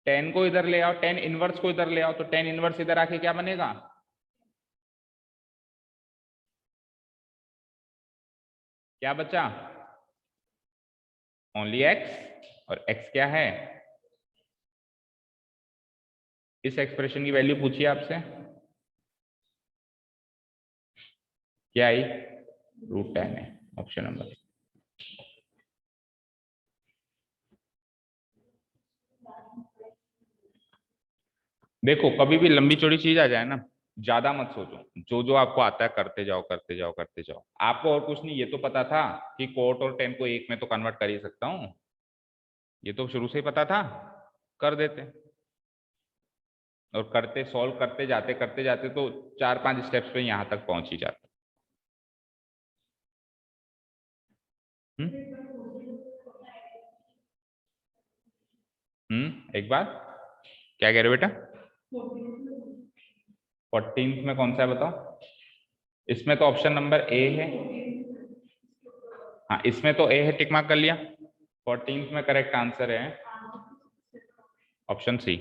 10 को इधर ले आओ, 10 इनवर्स को इधर ले आओ, तो 10 इनवर्स इधर आके क्या बनेगा? क्या बचा? ओनली x, और x क्या है? इस एक्सप्रेशन की वैल्यू पूछिए आपसे, क्या आई? रूट 10 है, ऑप्शन नंबर। देखो कभी भी लंबी चौड़ी चीज आ जाए ना, ज्यादा मत सोचो, जो जो आपको आता है करते जाओ करते जाओ करते जाओ। आपको और कुछ नहीं, ये तो पता था कि कोट और 10 को एक में तो कन्वर्ट कर ही सकता हूँ, ये तो शुरू से ही पता था, कर देते। और करते, सॉल्व करते जाते तो 4-5 स्टेप्स पे यहां तक पहुंच ही जाते। एक बार क्या कह रहे हो बेटा? 14th में कौन सा है बताओ? इसमें तो ऑप्शन नंबर ए है, हाँ इसमें तो ए है, टिक मार्क कर लिया। 14th में करेक्ट आंसर है ऑप्शन सी।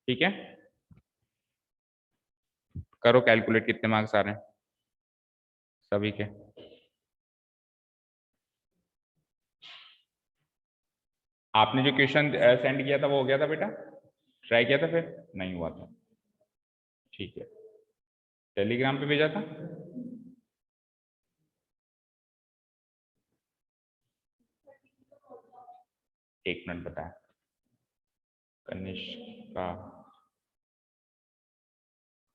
ठीक है, करो कैलकुलेट कितने मार्क्स आ रहे हैं सभी के। आपने जो क्वेश्चन सेंड किया था वो हो गया था बेटा? ट्राई किया था फिर? नहीं हुआ था, ठीक है। टेलीग्राम पे भेजा था? एक मिनट बताया, कनिष्का,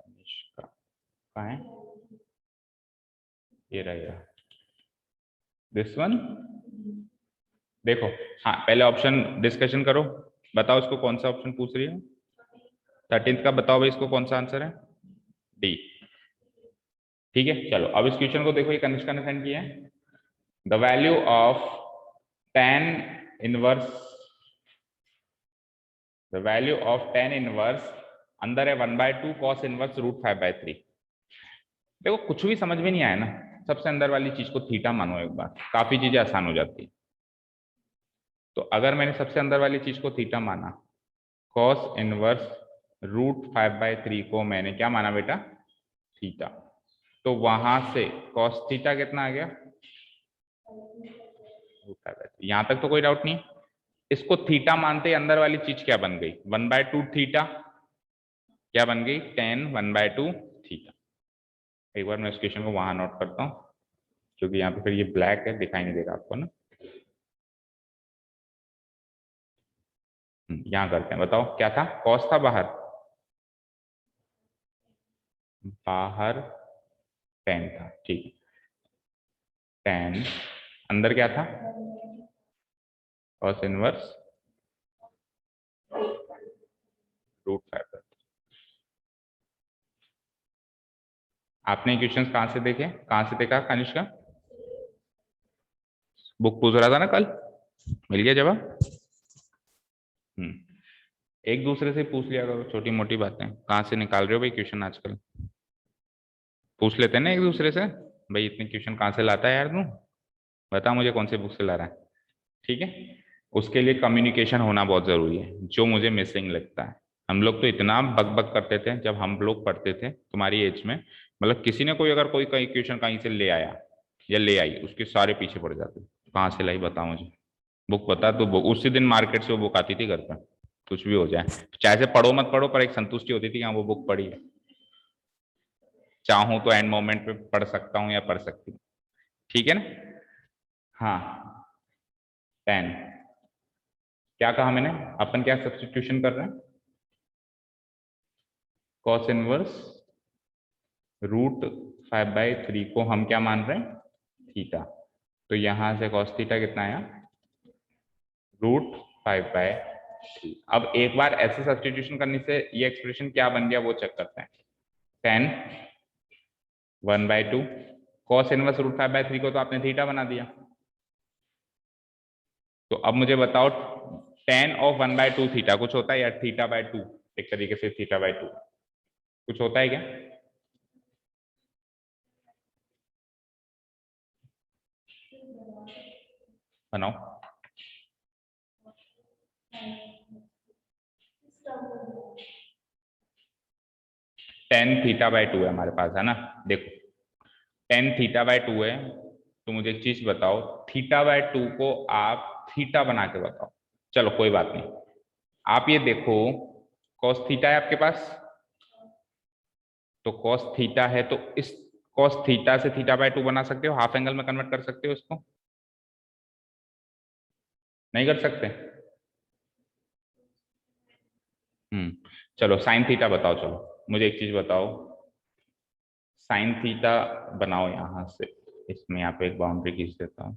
कनिष्का कहाँ है? ये रहेगा दिस वन। देखो, हाँ पहले ऑप्शन डिस्कशन करो, बताओ इसको कौन सा ऑप्शन पूछ रही है? 13th का बताओ भाई, इसको कौन सा आंसर है? डी। ठीक है, चलो अब इस क्वेश्चन को देखो, ये कनिष्का ने सेंड किया है। The value of tan inverse, the value of tan inverse अंदर है 1/2 cos इनवर्स रूट 5/3। देखो कुछ भी समझ में नहीं आया ना, सबसे अंदर वाली चीज को थीटा मानो एक बार, काफी चीजें आसान हो जाती है। तो अगर मैंने सबसे अंदर वाली चीज को थीटा माना, cos इनवर्स रूट 5/3 को मैंने क्या माना बेटा? थीटा। तो वहां से cos थीटा कितना आ गया? यहां तक तो कोई डाउट नहीं। इसको थीटा मानते ही अंदर वाली चीज क्या बन गई, 1/2 थीटा, क्या बन गई, tan 1/2 थीटा। एक बार मैं इस क्वेश्चन को वहां नोट करता हूँ, क्योंकि यहाँ पे फिर ये ब्लैक है, दिखाई नहीं देगा आपको ना। यहाँ करते हैं, बताओ क्या था, कॉस था बाहर, बाहर tan था, ठीक है। tan अंदर क्या था, कॉस इनवर्स √5। आपने क्वेश्चंस कहाँ से देखे, कहाँ से देखा कनिष्का, बुक पूछ रहा था ना कल, मिल गया जवाब। एक दूसरे से पूछ लिया करो, छोटी मोटी बातें कहाँ से निकाल रहे हो भाई क्वेश्चन आजकल, पूछ लेते हैं ना एक दूसरे से, भाई इतने क्वेश्चन कहाँ से लाता है यार तू, बता मुझे कौन से बुक से ला रहा है, ठीक है। उसके लिए कम्युनिकेशन होना बहुत जरूरी है, जो मुझे मिसिंग लगता है। हम लोग तो इतना बक बक करते थे जब हम लोग पढ़ते थे तुम्हारी एज में, मतलब किसी ने कोई अगर कोई क्वेश्चन कहीं से ले आया या ले आई, उसके सारे पीछे पड़ जाते, कहाँ से लाई बता मुझे, बुक बता तो बुक, उसी दिन मार्केट से वो बुक आती थी घर पर, कुछ भी हो जाए, चाहे से पढ़ो मत पढ़ो, पर एक संतुष्टि होती थी हाँ वो बुक पढ़ी है, चाहूं तो एंड मोमेंट पे पढ़ सकता हूँ या पढ़ सकती हूँ, ठीक है ना। हाँ 10, क्या कहा मैंने, अपन क्या सब्स्टिट्यूशन कर रहे हैं, कॉस इनवर्स √5/3 को हम क्या मान रहे हैं, थीटा, तो यहां से कॉस थीटा कितना आया, √5/3। अब एक बार ऐसे सब्स्टिट्यूशन करने से ये एक्सप्रेशन क्या बन गया वो चेक करते हैं, tan 1/2, कॉस इनवर्स √5/3 को तो आपने थीटा बना दिया, तो अब मुझे बताओ tan ऑफ 1/2 थीटा कुछ होता है, या θ/2, एक तरीके से θ/2 कुछ होता है क्या, बनाओ। tan θ/2 है हमारे पास, है ना, देखो tan θ/2 है, तो मुझे एक चीज बताओ, θ/2 को आप थीटा बना के बताओ, चलो कोई बात नहीं, आप ये देखो cos थीटा है आपके पास, तो cos थीटा है, तो इस cos थीटा से θ/2 बना सकते हो, हाफ एंगल में कन्वर्ट कर सकते हो इसको, नहीं कर सकते। चलो साइन थीटा बताओ, चलो मुझे एक चीज बताओ, साइन थीटा बनाओ यहां से, इसमें यहाँ पे एक बाउंड्री खींच देता हूँ,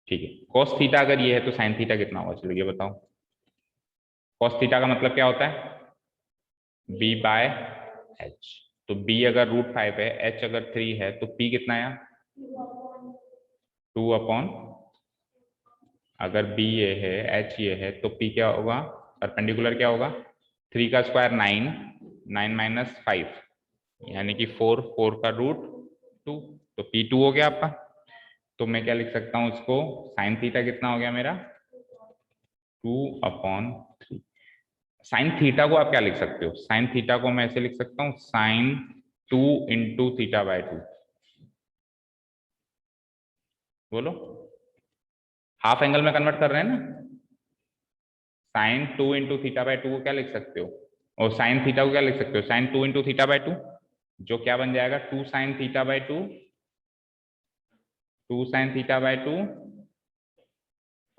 ठीक है। cos थीटा अगर ये है तो साइन थीटा कितना होगा, चलो ये बताओ, cos थीटा का मतलब क्या होता है, b/h, तो b अगर √5 है, h अगर 3 है, तो p कितना है, 2/, अगर b ये है h ये है, तो p क्या होगा, परपेंडिकुलर क्या होगा, 3 का स्क्वायर 9, 9 - 5 यानी कि 4, 4 का √2, तो p2 हो गया आपका, तो मैं क्या लिख सकता हूँ इसको, साइन थीटा कितना हो गया मेरा, 2/3। साइन थीटा को आप क्या लिख सकते हो, साइन थीटा को मैं ऐसे लिख सकता हूँ, साइन 2 × θ/2, बोलो, हाफ एंगल में कन्वर्ट कर रहे हैं ना, साइन 2 × θ/2 को क्या लिख सकते हो, और साइन थीटा को क्या लिख सकते हो, साइन 2 × θ/2, जो क्या बन जाएगा, 2 sin θ/2, 2 sin θ/2,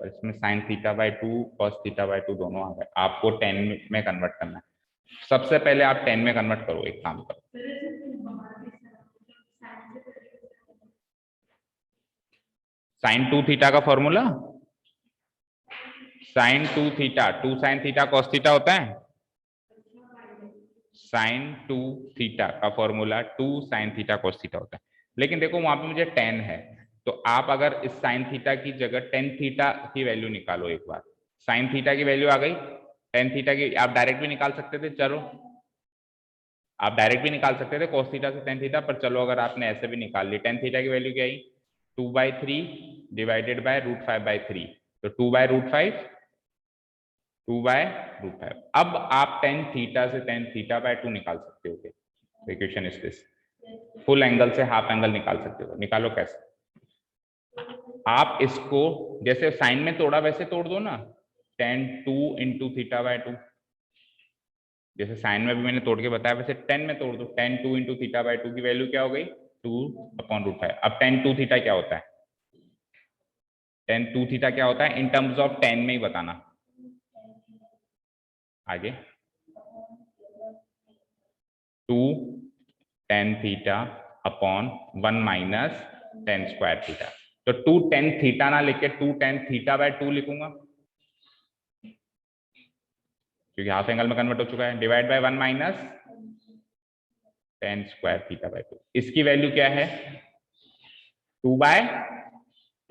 और इसमें sin θ/2 cos θ/2 दोनों आ गए, आपको 10 में कन्वर्ट करना है, सबसे पहले आप 10 में कन्वर्ट करो, एक काम करो, sin 2 थीटा का formula, sin 2 theta, 2 sin theta cos theta होता है, sin 2 थीटा का formula 2 sin theta cos theta होता है, लेकिन देखो वहां पे मुझे 10 है, तो आप अगर इस sin थीटा की जगह tan थीटा की वैल्यू निकालो एक बार, sin थीटा की वैल्यू आ गई, tan थीटा की आप डायरेक्ट भी निकाल सकते थे, चलो आप डायरेक्ट भी निकाल सकते थे cos थीटा से tan थीटा, पर चलो अगर आपने ऐसे भी निकाल ली, tan थीटा की वैल्यू क्या आई, 2/3 डिवाइडेड बाय √5/3, तो 2/√5, 2/√5, अब आप tan थीटा से tan θ/2 निकाल सकते हो, equation is this, full angle से हाफ एंगल निकाल सकते हो, निकालो कैसे, आप इसको जैसे साइन में तोड़ा वैसे तोड़ दो ना, tan 2 इंटू थीटा बाय 2, जैसे साइन में भी मैंने तोड़ के बताया वैसे tan में तोड़ दो, tan 2 इंटू थीटा बाय 2 की वैल्यू क्या हो गई 2/√5। अब tan 2 थीटा क्या होता है, tan 2 थीटा क्या होता है इन टर्म्स ऑफ tan में ही बताना। आगे 2 tan theta upon 1 minus tan square theta. तो 2 tan थीटा ना लिख के 2 tan थीटा बाय 2 लिखूंगा, क्योंकि हाफ एंगल में कन्वर्ट हो चुका है, divide by 1 minus tan square theta by 2। इसकी वैल्यू क्या है 2 बाय,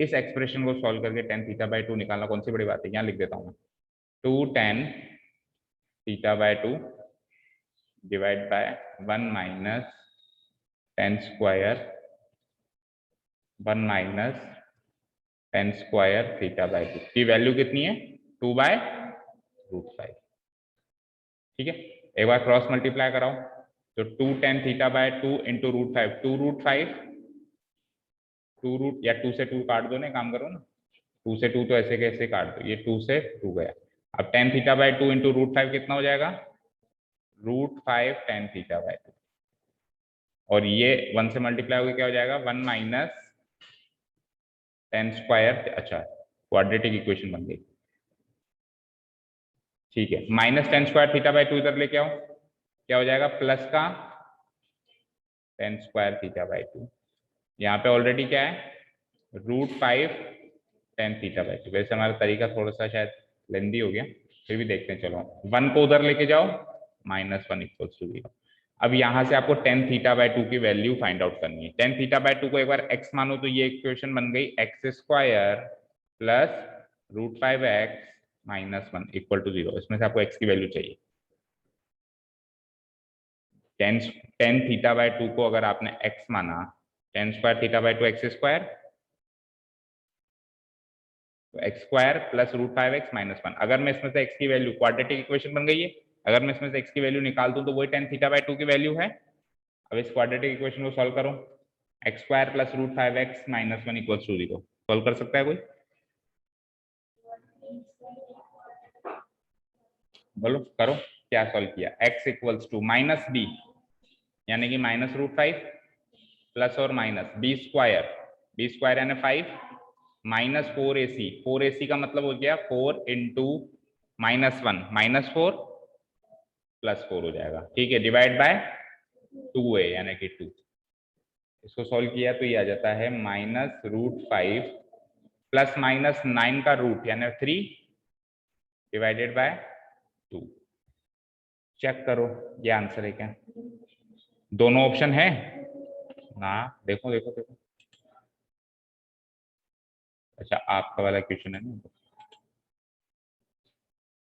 इस एक्सप्रेशन को सॉल्व करके tan थीटा बाय 2 निकालना कौन सी बड़ी बात है, यहाँ लिख देता हूँ 2 tan theta by 2 divide by 1 minus tan square 1 minus tan square theta by 2 की वैल्यू कितनी है 2/√5। ठीक है, एक बार क्रॉस मल्टीप्लाई कराओ, तो 2 tan theta by 2 into √5, 2√5, 2 root या 2 से 2 काट दो ना, काम करो ना, 2 से 2 तो ऐसे कैसे काट दो, ये 2 से 2 गया। अब tan थीटा बाय 2 इंटू √5 कितना हो जाएगा √5 tan थीटा बाय 2, और ये 1 से मल्टीप्लाई होकर क्या हो जाएगा 1 माइनस tan स्क्वायर, अच्छा क्वाड्रेटिक इक्वेशन बन गई। ठीक है, minus tan square theta by 2 इधर लेके आओ, क्या हो जाएगा प्लस का tan स्क्वायर थीटा बाय 2, यहाँ पे ऑलरेडी क्या है √5 tan थीटा बाय 2। वैसे हमारा तरीका थोड़ा सा शायद लेंदी हो गया, फिर भी देखते हैं, चलो 1 को उधर लेके जाओ, -1 इक्वल्स टू 0। अब यहाँ से आपको tan थीटा बाय 2 की वैल्यू फाइंड आउट करनी है। tan थीटा बाय 2 को एक बार x मानो तो ये इक्वेशन बन गई x² plus √5x -1 equal to 0। इसमें से आपको x की वैल्यू चाहिए। tan थीटा बाय 2 को अगर आपने x माना, tan square theta by 2 x², तो x² प्लस √5x -1। अगर मैं इसमें से x की वैल्यू, क्वाड्रेटिक इक्वेशन बन गई है, अगर मैं इसमें से x की वैल्यू निकाल दूं तो वही tan थीटा बाय 2 की वैल्यू है। अब इस क्वाड्रेटिक इक्वेशन को सॉल्व करो, x² plus √5x -1 equals to 0। Solve कर सकता है कोई, बोलो करो, क्या सॉल्व किया, x इक्वल्स टू -b यानी कि -√5 प्लस और माइनस b² यानी 5 -4ac, 4ac का मतलब हो गया 4 इंटू -1 -4 +4 हो जाएगा। ठीक है, डिवाइड बाय 2a यानी कि 2। इसको सॉल्व किया तो ये आ जाता है -√5 प्लस -9 का रूट यानी 3 डिवाइडेड बाय 2। चेक करो ये आंसर है क्या, दोनों ऑप्शन है ना, देखो देखो देखो। अच्छा आपका वाला क्वेश्चन है ना,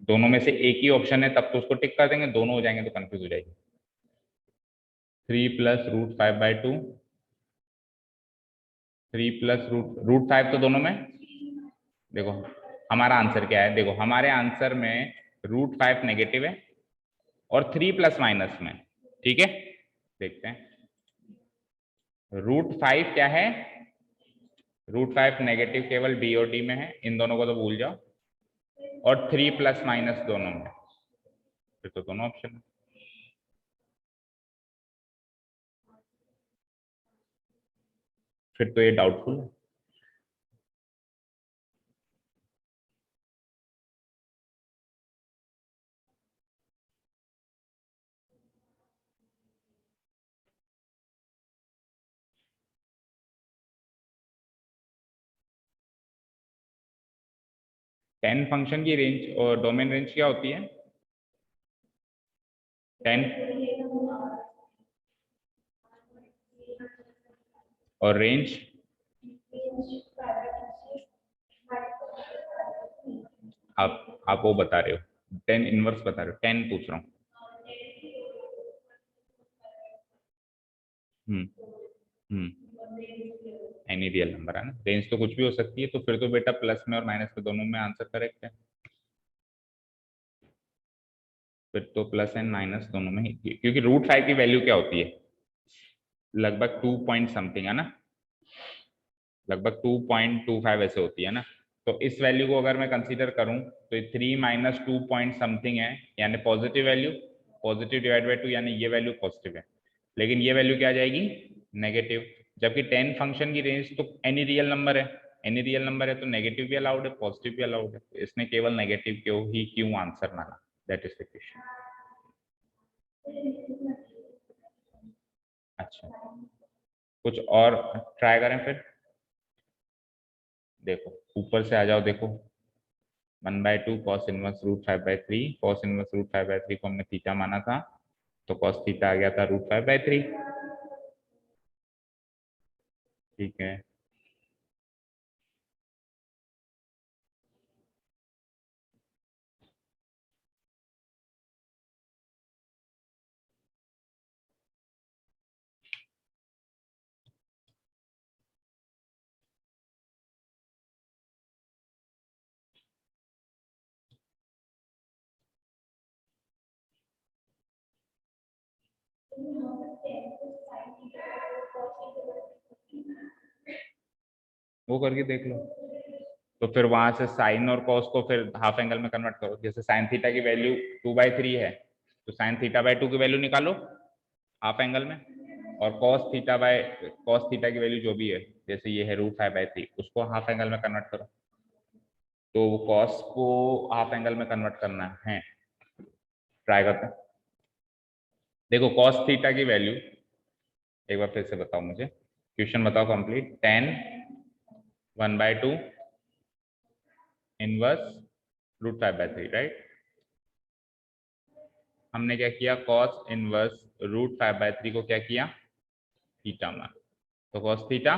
दोनों में से एक ही ऑप्शन है तब तो उसको टिक कर देंगे, दोनों हो जाएंगे तो कंफ्यूज हो जाएगी। 3 प्लस √5/2, 3 प्लस √5 तो दोनों में, देखो हमारा आंसर क्या है, देखो हमारे आंसर में √5 नेगेटिव है और 3 प्लस माइनस में। ठीक है, देखते हैं √5 क्या है, √5 नेगेटिव केवल बी और डी में है, इन दोनों को तो भूल जाओ, और 3 प्लस माइनस दोनों में, फिर तो दोनों ऑप्शन है। फिर तो ये डाउटफुल है। tan फंक्शन की रेंज और डोमेन रेंज क्या होती है, tan और रेंज, आप वो बता रहे हो, tan इनवर्स बता रहे हो, tan पूछ रहा हूँ। एनी रियल नंबर है ना, रेंज तो कुछ भी हो सकती है, तो फिर तो बेटा प्लस में और माइनस में दोनों में आंसर करेक्ट है, फिर तो प्लस एंड माइनस दोनों में ही, क्योंकि √5 की वैल्यू क्या होती है लगभग 2 पॉइंट समथिंग है ना, लगभग 2.25 ऐसे होती है ना। तो इस वैल्यू को अगर मैं कंसीडर करूं तो 3 माइनस 2 पॉइंट समथिंग है, यानी positive value, positive divide by 2 यानी ये वैल्यू पॉजिटिव है, लेकिन ये वैल्यू क्या आ जाएगी, नेगेटिव। जबकि 10 फंक्शन की रेंज तो एनी रियल नंबर है, एनी रियल नंबर है तो नेगेटिव भी अलाउड है पॉजिटिव भी अलाउड है, तो इसने केवल नेगेटिव क्यों आंसर माना, दैट इज द क्वेश्चन। अच्छा, कुछ और ट्राई करें फिर। देखो ऊपर से आ जाओ, देखो 1/2 cos इनवर्स √5/3, cos इनवर्स √5/3 को हमने थीटा माना था, तो cos थीटा आ गया था √5/3। ठीक है, वो करके देख लो। तो फिर वहां से साइन और कॉस को फिर हाफ एंगल में कन्वर्ट करो। जैसे साइन थीटा की वैल्यू 2/3 है, तो साइन थीटा बाई 2 की वैल्यू निकालो हाफ एंगल में, और कॉस थीटा की वैल्यू जो भी है, जैसे ये है √5/3, उसको हाफ एंगल में कन्वर्ट करो। तो कॉस को हाफ एंगल में कन्वर्ट करना है, ट्राई करते हैं। देखो कॉस थीटा की वैल्यू एक बार फिर से बताओ मुझे, क्वेश्चन बताओ कंप्लीट। 10 1/2 inverse √5/3, right. हमने क्या किया, कॉस इनवर्स √5/3 को क्या किया, थीटा मान, तो कॉस थीटा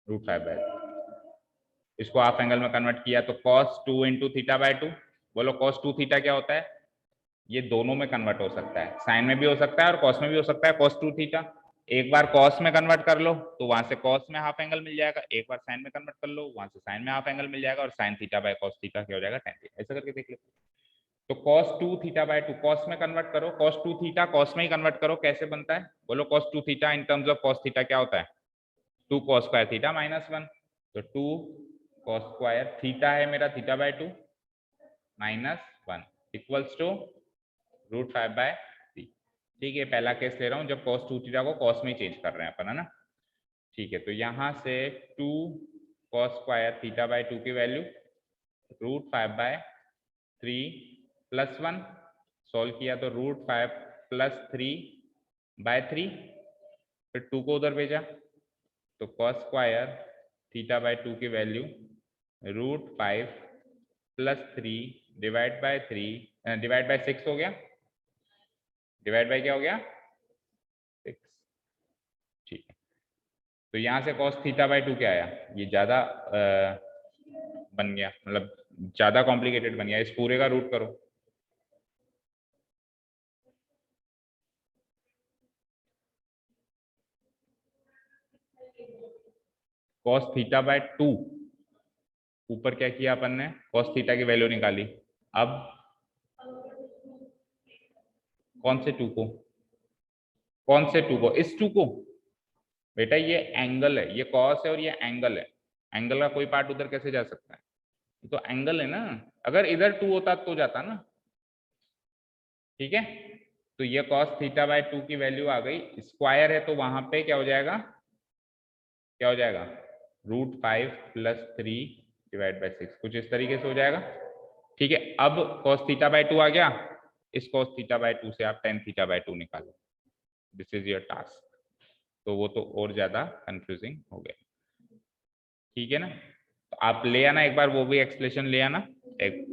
√5/3, इसको हाफ एंगल में कन्वर्ट किया तो कॉस 2 इंटू थीटा बाई 2। बोलो कॉस 2 थीटा क्या होता है, ये दोनों में कन्वर्ट हो सकता है, साइन में भी हो सकता है और कॉस में भी हो सकता है, cos 2 थीटा। एक बार कॉस में कन्वर्ट कर लो तो वहां से कॉस में हाफ एंगल मिल जाएगा, एक बार साइन में कन्वर्ट कर लो वहां से साइन में हाफ एंगल मिल जाएगा, और sine theta by cos theta क्या हो जाएगा, tan थीटा। ऐसा करके देख लो। तो cos 2 थीटा बाय 2 कॉस में कन्वर्ट करो, cos 2 थीटा कॉस में ही कन्वर्ट करो, कैसे बनता है बोलो, cos 2 theta in terms of cos theta क्या होता है, 2 cos स्क्वायर थीटा -1। तो 2 cos स्क्वायर थीटा है मेरा थीटा बाय 2 -1 इक्वल्स टू √5/3। ठीक है, पहला केस ले रहा हूँ जब cos 2 थीटा को cos में ही चेंज कर रहे हैं अपन, है ना। ठीक है, तो यहाँ से 2 cos स्क्वायर थीटा बाय 2 की वैल्यू √5/3 +1, सॉल्व किया तो √5 + 3/3, फिर 2 को उधर भेजा तो cos स्क्वायर थीटा बाय 2 की वैल्यू √5 + 3 डिवाइड बाय 6 हो गया, डिवाइड बाय क्या हो गया 6। ठीक है, तो यहाँ से cos थीटा बाय 2 क्या आया, ये ज्यादा बन गया, मतलब ज्यादा कॉम्प्लिकेटेड बन गया, इस पूरे का रूट करो। cos थीटा बाय 2, ऊपर क्या किया अपन ने, cos थीटा की वैल्यू निकाली। अब कौन से 2 को, कौन से 2 को, इस 2 को, बेटा ये एंगल है, ये cos है और ये एंगल है, एंगल का कोई पार्ट उधर कैसे जा सकता है, ये तो एंगल है ना, अगर इधर 2 होता तो जाता ना। ठीक है, तो ये cos थीटा बाय 2 की वैल्यू आ गई, स्क्वायर है तो वहां पे क्या हो जाएगा, क्या हो जाएगा √5 + 3 डिवाइड बाय 6, कुछ इस तरीके से हो जाएगा। ठीक है, अब cos थीटा बाय 2 आ गया, इस cos थीटा बाय 2 से आप tan थीटा बाय 2 निकालो, दिस इज योर टास्क। तो वो तो और ज्यादा कंफ्यूजिंग हो गया। ठीक है ना, तो आप ले आना एक बार वो भी एक्सप्लेनेशन ले आना, एक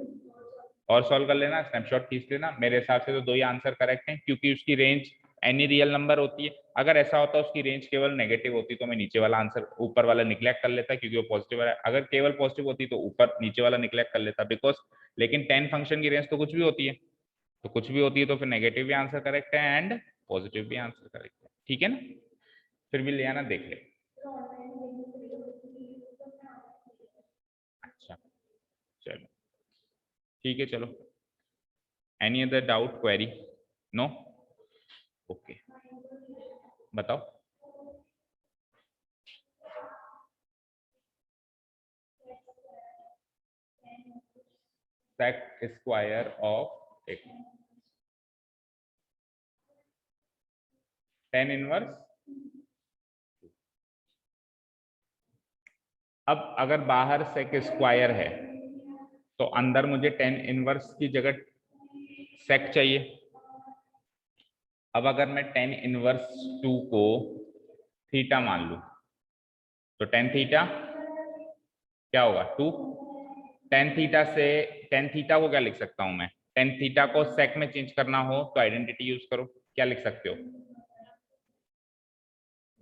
और सॉल्व कर लेना, स्नैपशॉट खींच लेना। मेरे हिसाब से तो 2 ही आंसर करेक्ट हैं, क्योंकि उसकी रेंज एनी रियल नंबर होती है। अगर ऐसा होता उसकी रेंज केवल नेगेटिव होती तो मैं नीचे वाला आंसर ऊपर वाला निग्लेक्ट कर लेता, क्योंकि वो पॉजिटिव है। अगर केवल पॉजिटिव होती तो ऊपर नीचे वाला निग्लेक्ट कर लेता, बिकॉज लेकिन 10 फंक्शन की रेंज तो कुछ भी होती है, तो कुछ भी होती है तो फिर नेगेटिव भी आंसर करेक्ट है एंड पॉजिटिव भी आंसर करेक्ट है। ठीक है ना, फिर भी ले आना, देख ले। अच्छा चलो, ठीक है, चलो। Any other doubt, query? No, okay, बताओ। Sec square of x, tan inverse. अब अगर बाहर सेक स्क्वायर है तो अंदर मुझे टेन इनवर्स की जगह सेक चाहिए। अब अगर मैं टेन इनवर्स 2 को थीटा मान लूं तो टेन थीटा क्या होगा 2। टेन थीटा से टेन थीटा को क्या लिख सकता हूं मैं, टेन थीटा को सेक में चेंज करना हो तो आइडेंटिटी यूज करो, क्या लिख सकते हो,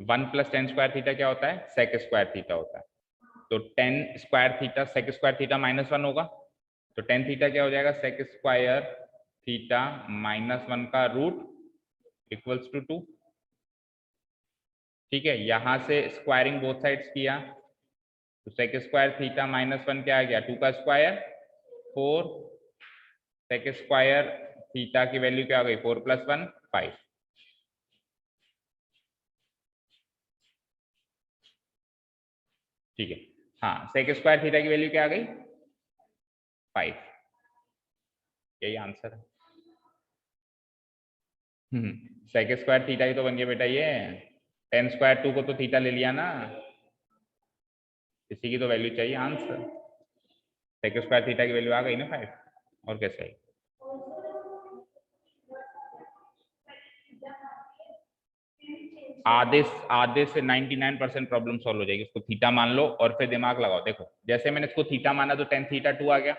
1 प्लस टेन स्क्वायर थीटा क्या होता है, सेक स्क्वायर थीटा होता है। तो tan square theta sec square theta -1 होगा, तो टेन थीटा क्या हो जाएगा, सेक स्क्वायर थीटा -1 का रूट इक्वल्स टू 2। ठीक है, यहां से स्क्वायरिंग बोथ साइड्स किया तो सेक स्क्वायर थीटा -1 क्या आ गया, 2 का स्क्वायर 4, सेक स्क्वायर थीटा की वैल्यू क्या आ गई, 4 + 1 5। ठीक है, हाँ सेक स्क्वायर थीटा की वैल्यू क्या आ गई 5, यही आंसर है। सेक स्क्वायर थीटा ही तो बन गया बेटा ये, टेन स्क्वायर 2 को तो थीटा ले लिया ना, इसी की तो वैल्यू चाहिए आंसर। सेक स्क्वायर थीटा की वैल्यू आ गई ना 5, और कैसे आई। आधे आधे से 99% प्रॉब्लम सॉल्व हो जाएगी, उसको थीटा मान लो और फिर दिमाग लगाओ। देखो जैसे मैंने इसको थीटा माना तो टेन थीटा 2 आ गया,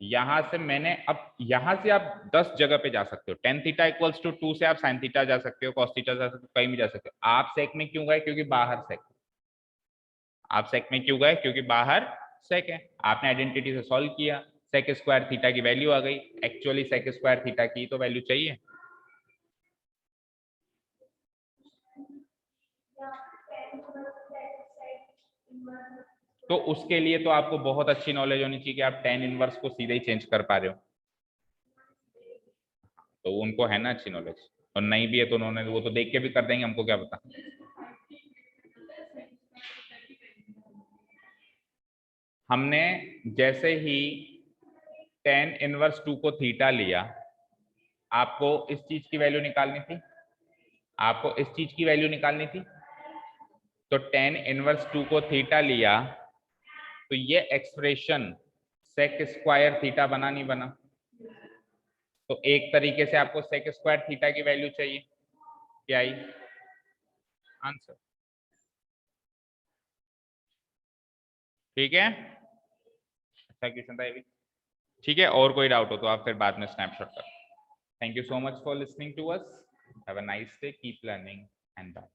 यहां से मैंने अब यहां से आप 10 जगह पे जा सकते हो, टेन थीटा इक्वल्स टू 2 से आप साइन थीटा जा सकते हो, कॉस थीटा जा सकते हो, कहीं भी जा सकते हो। आप सेक में क्यों गए, क्योंकि बाहर सेक, आप सेक में क्यों गए, क्योंकि बाहर सेक है। आपने आइडेंटिटी से सॉल्व किया, सेक स्क्वायर थीटा की वैल्यू आ गई, एक्चुअली सेक स्क्वायर थीटा की तो वैल्यू चाहिए। तो उसके लिए तो आपको बहुत अच्छी नॉलेज होनी चाहिए कि आप टेन इनवर्स को सीधे ही चेंज कर पा रहे हो, तो उनको है ना अच्छी नॉलेज, और नहीं भी है तो उन्होंने वो तो देख के भी कर देंगे, हमको क्या पता। हमने जैसे ही टेन इनवर्स 2 को थीटा लिया, आपको इस चीज की वैल्यू निकालनी थी, आपको इस चीज की वैल्यू निकालनी थी। तो टेन इनवर्स 2 को थीटा लिया तो ये एक्सप्रेशन सेक स्क्वायर थीटा बना नहीं बना, तो एक तरीके से आपको सेक स्क्वायर थीटा की वैल्यू चाहिए, क्या आई आंसर। ठीक है, अच्छा क्वेश्चन था ये भी। ठीक है, और कोई डाउट हो तो आप फिर बाद में स्नैपशॉट कर। Thank you so much for listening to us, have a nice day, keep learning and bye.